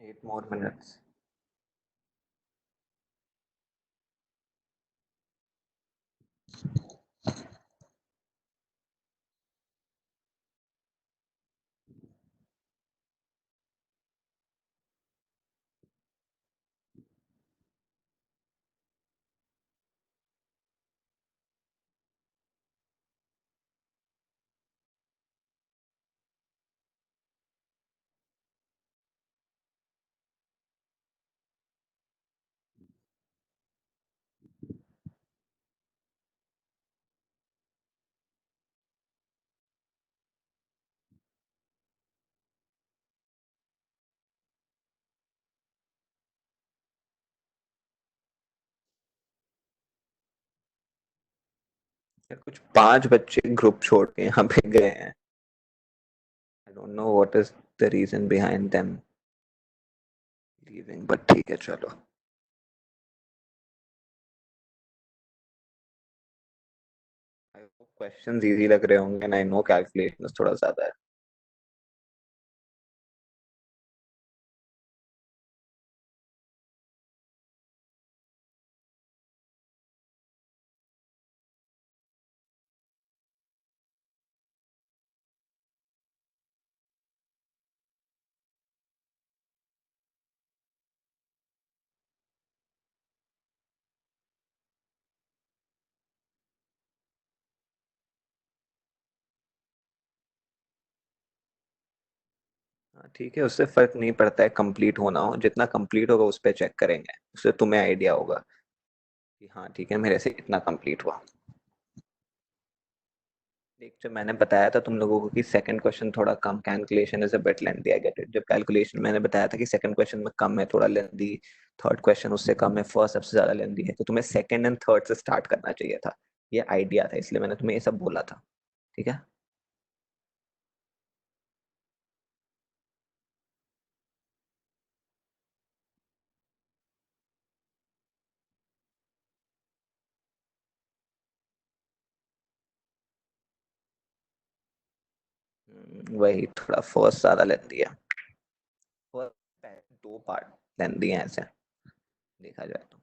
Eight more minutes. कुछ 5 बच्चे ग्रुप छोड़ के यहाँ पे गए हैं। I don't know what is the reason behind them leaving, but ठीक है चलो। आई होप क्वेश्चंस इजी लग रहे होंगे, एंड आई नो कैलकुलेशंस थोड़ा ज्यादा है। हाँ ठीक है, उससे फर्क नहीं पड़ता है कंप्लीट होना हो, जितना कंप्लीट होगा उस पर चेक करेंगे, उससे तुम्हें आइडिया होगा कि हाँ ठीक है मेरे से इतना कंप्लीट हुआ। देख, जब मैंने बताया था तुम लोगों को कि सेकंड क्वेश्चन थोड़ा कम, calculation is a bit lengthy, I get it. जब कैलकुलेशन मैंने बताया था कि सेकंड क्वेश्चन में कम है, थोड़ा लेंथी, थर्ड क्वेश्चन उससे कम है, फर्स्ट सबसे ज्यादा लेंथी है, तो तुम्हें सेकंड एंड थर्ड से स्टार्ट करना चाहिए था। ये आइडिया था, इसलिए मैंने तुम्हें ये सब बोला था। ठीक है। वही थोड़ा फर्स्ट ज्यादा लेंथी है। दो पार्ट लेंदी हैं ऐसे देखा जाए तो।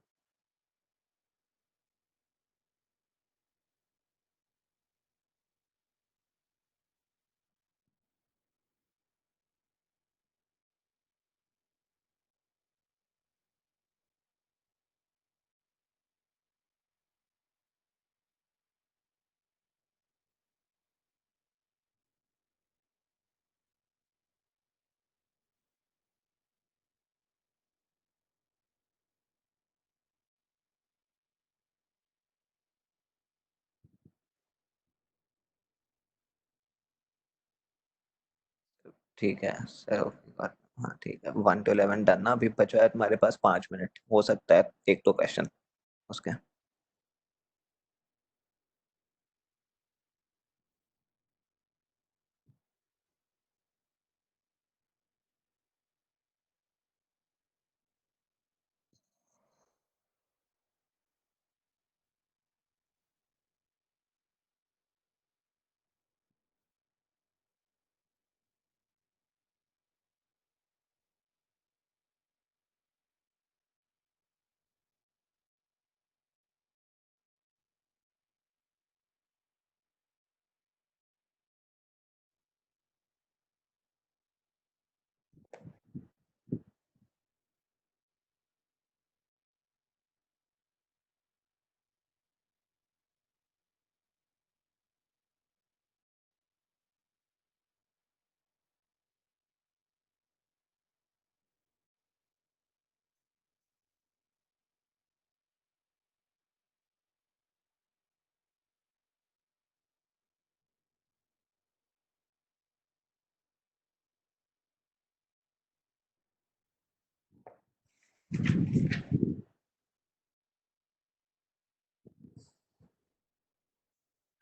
ठीक है सर, ओके। हाँ ठीक है, 1 to 11 डन ना। अभी बचा है तुम्हारे पास 5 मिनट, हो सकता है एक दो क्वेश्चन उसके।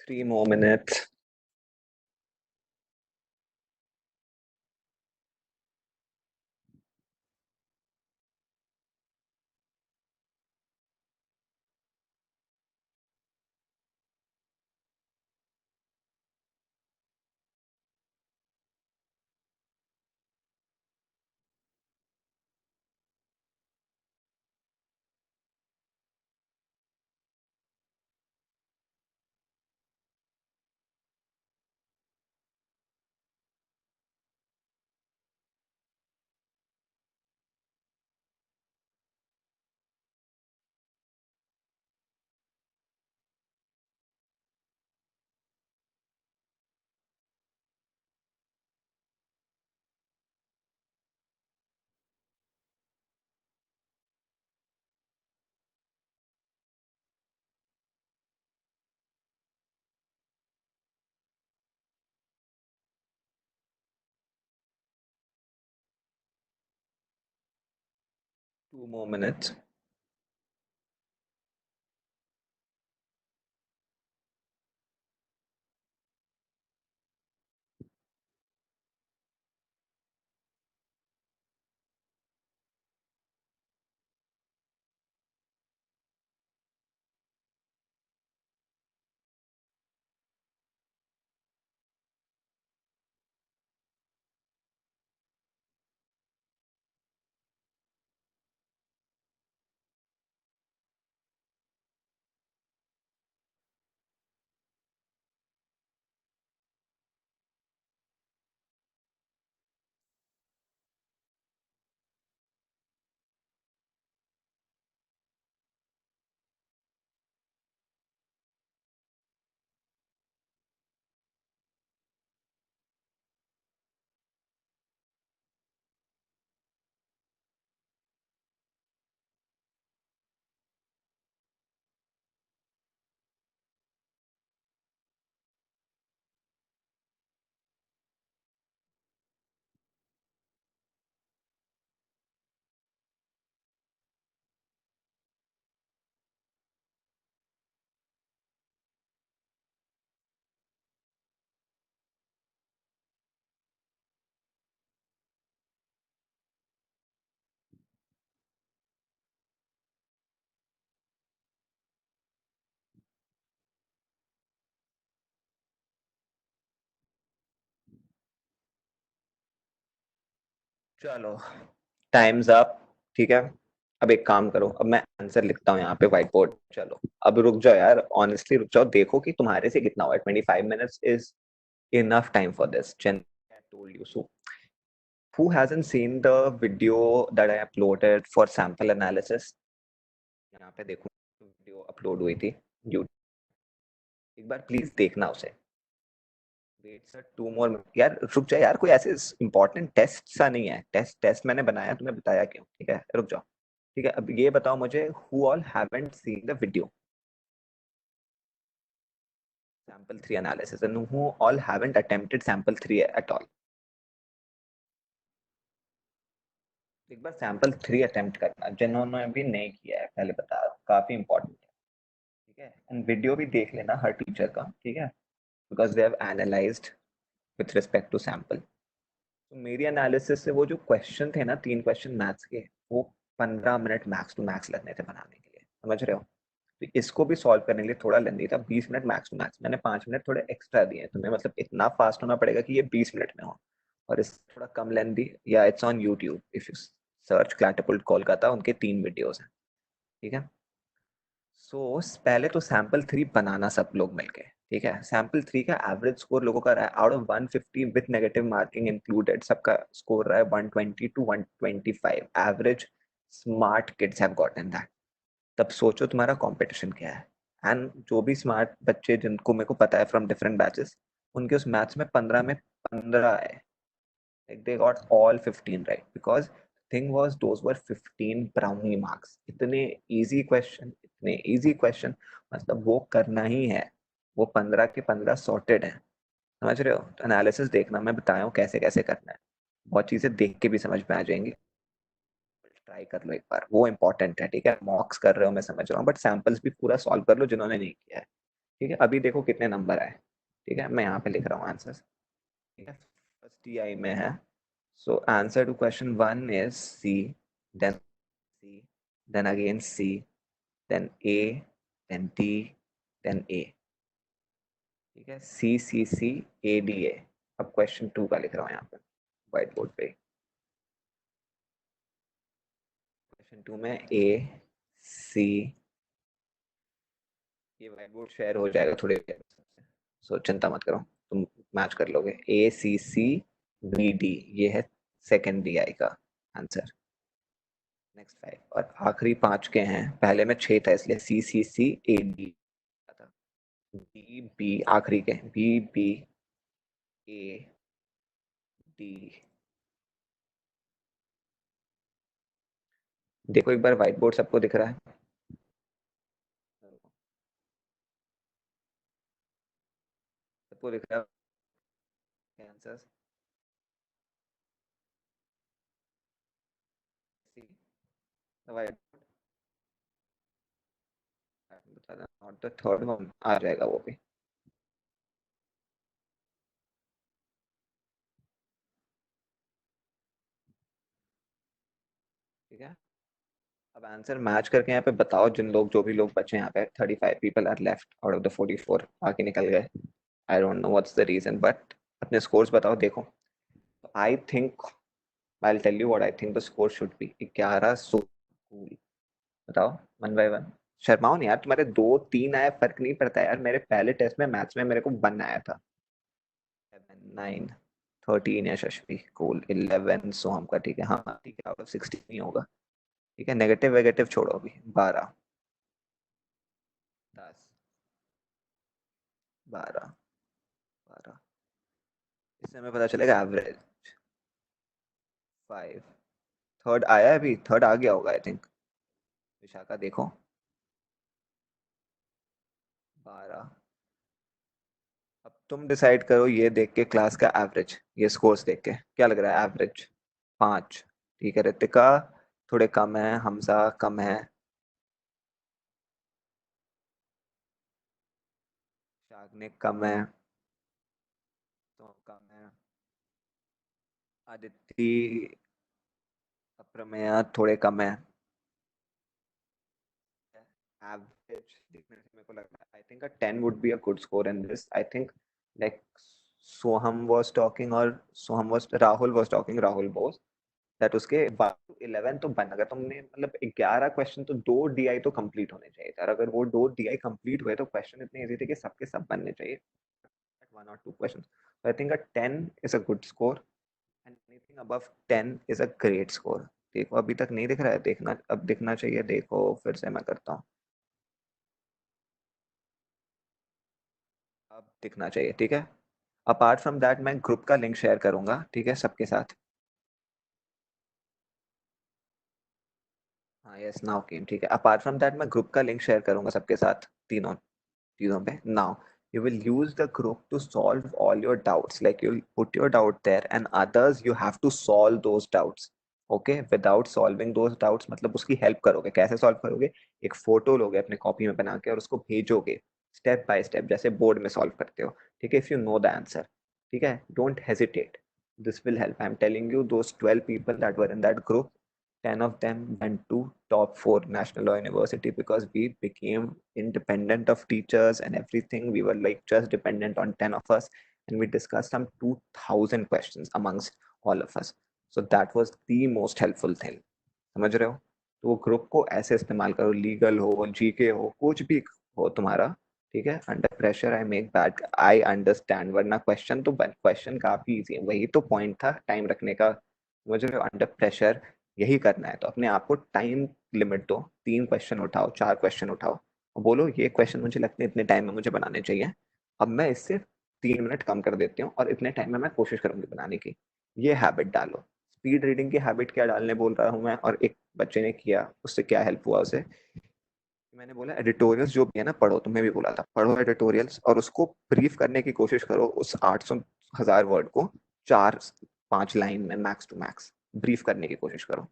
3 more minutes. 2 more minutes. चलो टाइम्स अप, ठीक है। अब एक काम करो, अब मैं आंसर लिखता हूँ यहाँ पे व्हाइट बोर्ड। चलो अब रुक जाओ यार, ऑनेस्टली रुक जाओ, देखो कि तुम्हारे से कितना हुआ है। 25 minutes is enough time for this. Jen, I told you so. Who hasn't seen the video that I uploaded for sample analysis? यहाँ पे देखो वीडियो अपलोड हुई थी YouTube, एक बार प्लीज देखना उसे। वेट सर 2 more यार, रुक जा यार, कोई ऐसे इंपॉर्टेंट टेस्ट सा नहीं है। टेस्ट टेस्ट मैंने बनाया, तुम्हें बताया क्यों, ठीक है, रुक जाओ। ठीक है, अब ये बताओ मुझे, who all haven't seen the video sample 3 analysis and who all haven't attempted sample 3 at all? एक बार सैंपल 3 अटेम्प्ट करना जिन्होंने भी नहीं किया है, पहले बता रहा हूँ, काफी इंपॉर्टेंट है, ठीक है। एंड वीडियो भी देख लेना हर टीचर का, ठीक है, because they have analysed with respect to sample. तो मेरी एनालिसिस से वो जो क्वेश्चन थे ना, 3 क्वेश्चन मैथ्स के, वो 15 मिनट मैक्स टू मैक्स लगने थे बनाने के लिए, समझ रहे हो। तो इसको भी सॉल्व करने के लिए थोड़ा लेंदी था, 20 मिनट मैक्स टू मैक्स, मैंने 5 मिनट थोड़े एक्स्ट्रा दिए हैं तुम्हें, मतलब इतना फास्ट होना पड़ेगा कि ये 20 मिनट में हो। और इस थोड़ा कम लेंदी, या it's on YouTube, if you search क्लैटरपुल्ट कोलकाता, उनके 3 वीडियोस हैं, ठीक है। सो पहले तो सैंपल 3 बनाना सब लोग मिलके, ठीक है। सैंपल 3 का एवरेज स्कोर लोगों का रहा है out of 150 with negative marking included, सबका स्कोर रहा है 120 to 125 average. Smart kids have gotten that. तब सोचो तुम्हारा कंपटीशन क्या है। एंड जो भी स्मार्ट बच्चे जिनको मेरे को पता है फ्रॉम डिफरेंट बैचेस, उनके उस मैथ्स में 15 में 15 है, like they got all 15 right, because thing was those were 15 brownie marks, इतने easy question, मतलब वो करना ही है, वो 15 के 15 सॉर्टेड हैं, समझ रहे हो। तो एनालिसिस देखना, मैं बताया हूँ कैसे कैसे करना है, बहुत चीजें देख के भी समझ में आ जाएंगी। ट्राई कर लो एक बार, वो इंपॉर्टेंट है, ठीक है। मॉक्स कर रहे हो मैं समझ रहा हूँ, बट सैंपल्स भी पूरा सॉल्व कर लो जिन्होंने नहीं किया है, ठीक है। अभी देखो कितने नंबर आए, ठीक है, मैं यहाँ पे लिख रहा हूँ आंसर, ठीक है। फर्स्ट टीआई में है। So answer to question 1 is C, C, then again C, then A, then D, then A, ठीक है। C, अब क्वेश्चन 2 का लिख रहा हूँ यहाँ पे व्हाइट बोर्ड पे। क्वेश्चन 2 में A, C, ये व्हाइट बोर्ड शेयर हो जाएगा थोड़ी देर में, सो चिंता मत करो, तुम मैच कर लोगे। ACCBD, ये है सेकेंड DI का आंसर। नेक्स्ट 5 और आखिरी 5 के हैं, पहले में 6 था इसलिए CCCAD था। B आखिरी के, BBAD। देखो एक बार व्हाइट बोर्ड सबको दिख रहा है, सबको दिख रहा है आंसर। व्हाइट बता देना, नॉट द थर्ड वन, आ जाएगा वो भी, ठीक है। अब आंसर मैच करके यहाँ पे बताओ, जिन लोग, जो भी लोग बचे यहाँ पे, 35 people are left out of the 44, बाकी निकल गए। I don't know what's the reason, but अपने स्कोर्स बताओ। देखो I think, I'll tell you what I think the score should be. 1100। Cool, बताओ वन बाय वन। शर्माओ नहीं यार, तुम्हारे 2 3 आया फर्क नहीं पड़ता यार, मेरे पहले टेस्ट में मैथ्स में मेरे को 1 आया था। 9 13 है शशि, कूल 11 सोहम का, ठीक है, हाँ ठीक है, आउट ऑफ 16 नहीं होगा, ठीक है। नेगेटिव वेगेटिव छोड़ो, अभी 12 10 12 12, इससे हमें पता चलेगा एवरेज 5। थर्ड आया है, अभी थर्ड आ गया होगा आई थिंक। विशाखा देखो, 12। अब तुम डिसाइड करो, ये देख के क्लास का एवरेज, ये स्कोर्स देख के क्या लग रहा है एवरेज। 5, ठीक है। रितिका थोड़े कम है, हमजा कम है, शाग्निक कम है, तो कम है, आदित्य अप्रमेय थोड़े कम है। एवरेज देखने से मेरे को लग रहा है, I think 10 would be a good score in this, I think. Like Soham was talking, और Soham was, Rahul was talking, Rahul Bose, that उसके 11 तो बन, अगर तुमने मतलब 11 क्वेश्चन तो 2 DI तो कंप्लीट होने चाहिए थे, और अगर वो 2 DI कंप्लीट हुए तो क्वेश्चन इतने इजी थे कि सबके सब बनने चाहिए, 1 or 2 questions. So I think a 10 is a good score and anything above 10 is a great score. देखो अभी तक नहीं दिख रहा है, देखना अब दिखना चाहिए, देखो फिर से मैं करता हूँ, अब दिखना चाहिए, ठीक है। अपार्ट फ्रॉम दैट मैं ग्रुप का लिंक शेयर करूंगा, ठीक है, सबके साथ। हाँ यस नाउ केम, ठीक है। अपार्ट फ्रॉम दैट मैं ग्रुप का लिंक शेयर करूंगा सबके साथ, तीनों चीजों पे। Now you will use the group to solve all your doubts, like you'll put your doubt there and others you have to solve those doubts, okay, without solving those doubts मतलब उसकी help करोगे। कैसे solve करोगे? एक photo लोगे अपने copy में बना के और उसको भेजोगे स्टेप बाय स्टेप, जैसे बोर्ड में सॉल्व करते हो, ठीक है। If you know the answer, ठीक है, don't hesitate, this will help. I am telling you, those 12 people that were in that group, 10 of them went to top 4 national law university because we became independent of teachers and everything. We were like just dependent on 10 of us, and we discussed some 2000 questions amongst all of us. So that was the most helpful thing. समझ रहे हो? तो वो group को ऐसे इस्तेमाल करो, legal हो, जीके हो, कुछ भी हो तुम्हारा, ठीक है। Under pressure I make bad, I understand, वरना क्वेश्चन तो क्वेश्चन काफी इजी है, वही तो पॉइंट था टाइम रखने का, समझ रहे हो? अंडर प्रेशर यही करना है, तो अपने आप को टाइम लिमिट दो, 3 क्वेश्चन उठाओ, 4 क्वेश्चन उठाओ और बोलो ये क्वेश्चन मुझे लगते हैं इतने टाइम में मुझे बनाने चाहिए, अब मैं इससे 3 मिनट कम कर देती हूँ और इतने टाइम में मैं कोशिश करूंगी बनाने की। ये हैबिट डालो। स्पीड रीडिंग की हैबिट क्या डालने बोल रहा हूँ मैं, और एक बच्चे ने किया, उससे क्या हेल्प हुआ उसे, मैंने बोला एडिटोरियल्स जो भी है ना पढ़ो, तुम्हें भी बोला था पढ़ो एडिटोरियल्स, और उसको ब्रीफ करने की कोशिश करो, उस 800,000 वर्ड को 4-5 लाइन में मैक्स टू मैक्स ब्रीफ करने की कोशिश करो,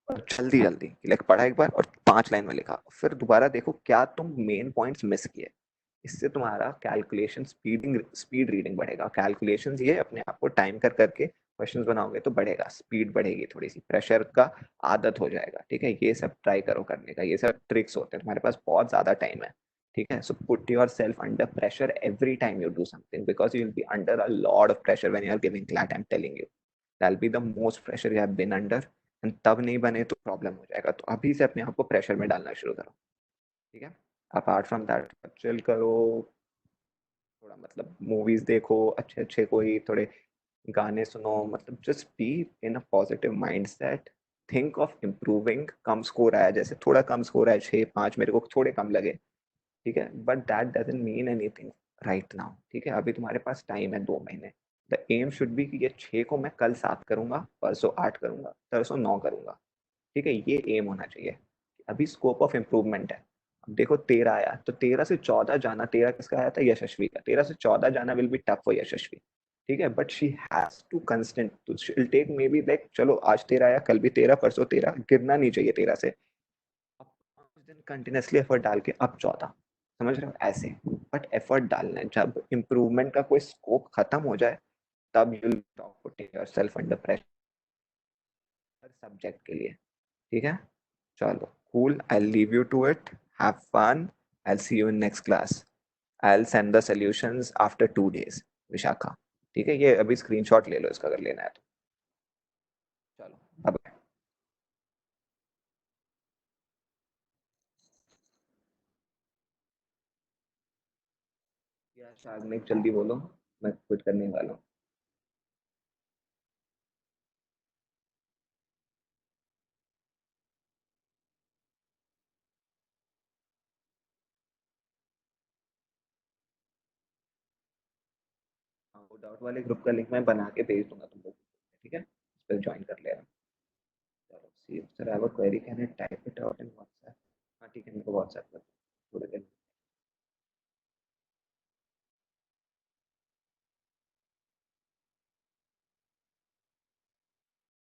और जल्दी जल्दी लाइक पढ़ा एक बार और 5 लाइन में लिखा, फिर दोबारा देखो क्या तुम मेन पॉइंट्स मिस किए। इससे तुम्हारा कैलकुलेशन स्पीड रीडिंग बढ़ेगा। कैलकुलेशन ये अपने आप को टाइम कर करके क्वेश्चंस बनाओगे तो बढ़ेगा, स्पीड बढ़ेगी, थोड़ी सी प्रेशर का आदत हो जाएगा, ठीक है। ये सब ट्राई करो करने का, ये सब ट्रिक्स होते हैं, तुम्हारे पास बहुत ज्यादा टाइम है, ठीक है। So put yourself under pressure every time you do something, because you will be under a lot of pressure when you are giving CLAT, I am telling you, that will be the most pressure you have been under, and तब नहीं बने तो problem हो जाएगा। तो अभी से अपने आप को प्रेशर में डालना शुरू करो, ठीक है। अपार्ट फ्रॉम दैट चिल करो, थोड़ा मतलब मूवीज देखो अच्छे अच्छे, कोई थोड़े गाने सुनो, मतलब just be in a positive mindset, think of improving. Come score आया, जैसे थोड़ा कम स्कोर आया, 6-5 मेरे को थोड़े कम लगे, ठीक है, but that doesn't mean anything right now, ठीक है। अभी तुम्हारे पास टाइम है 2 महीने। द एम शुड बी कि ये 6 को मैं कल 7 करूंगा, परसों 8 करूंगा, परसों 9 करूंगा, ठीक है। ये एम होना चाहिए। अभी स्कोप ऑफ इम्प्रूवमेंट है। अब देखो 13 आया, तो 13 से 14 जाना, 13 किसका आया था? यशस्वी का। 13 से 14 जाना will be tough for Yashasvi, ठीक है, but she has to constant, तो she will take maybe like, चलो आज 13 आया, कल भी 13, परसों 13, गिरना नहीं चाहिए 13 से। अब 5 दिन कंटिन्यूसली एफर्ट डाल के अब 14, समझ रहे हो ऐसे। बट एफर्ट डालना है, जब इम्प्रूवमेंट का कोई स्कोप खत्म हो जाए तब you will stop putting yourself under pressure her subject के लिए, ठीक है। चलो cool, I'll leave you to it, have fun, I'll see you in next class, I'll send the solutions after 2 days, Vishakha, ठीक है। ये अभी स्क्रीनशॉट ले लो इसका अगर लेना है तो। चलो अब यार शागनिक जल्दी बोलो, मैं क्विट करने वाला हूँ। हाँ, वो डाउट वाले ग्रुप का लिंक मैं बना के भेज दूंगा तुम लोग, ठीक है, इस पर ज्वाइन कर लेना। चलो see sir, I have a query, can I type it out in WhatsApp? हाँ ठीक है, मेरे को व्हाट्सएप कर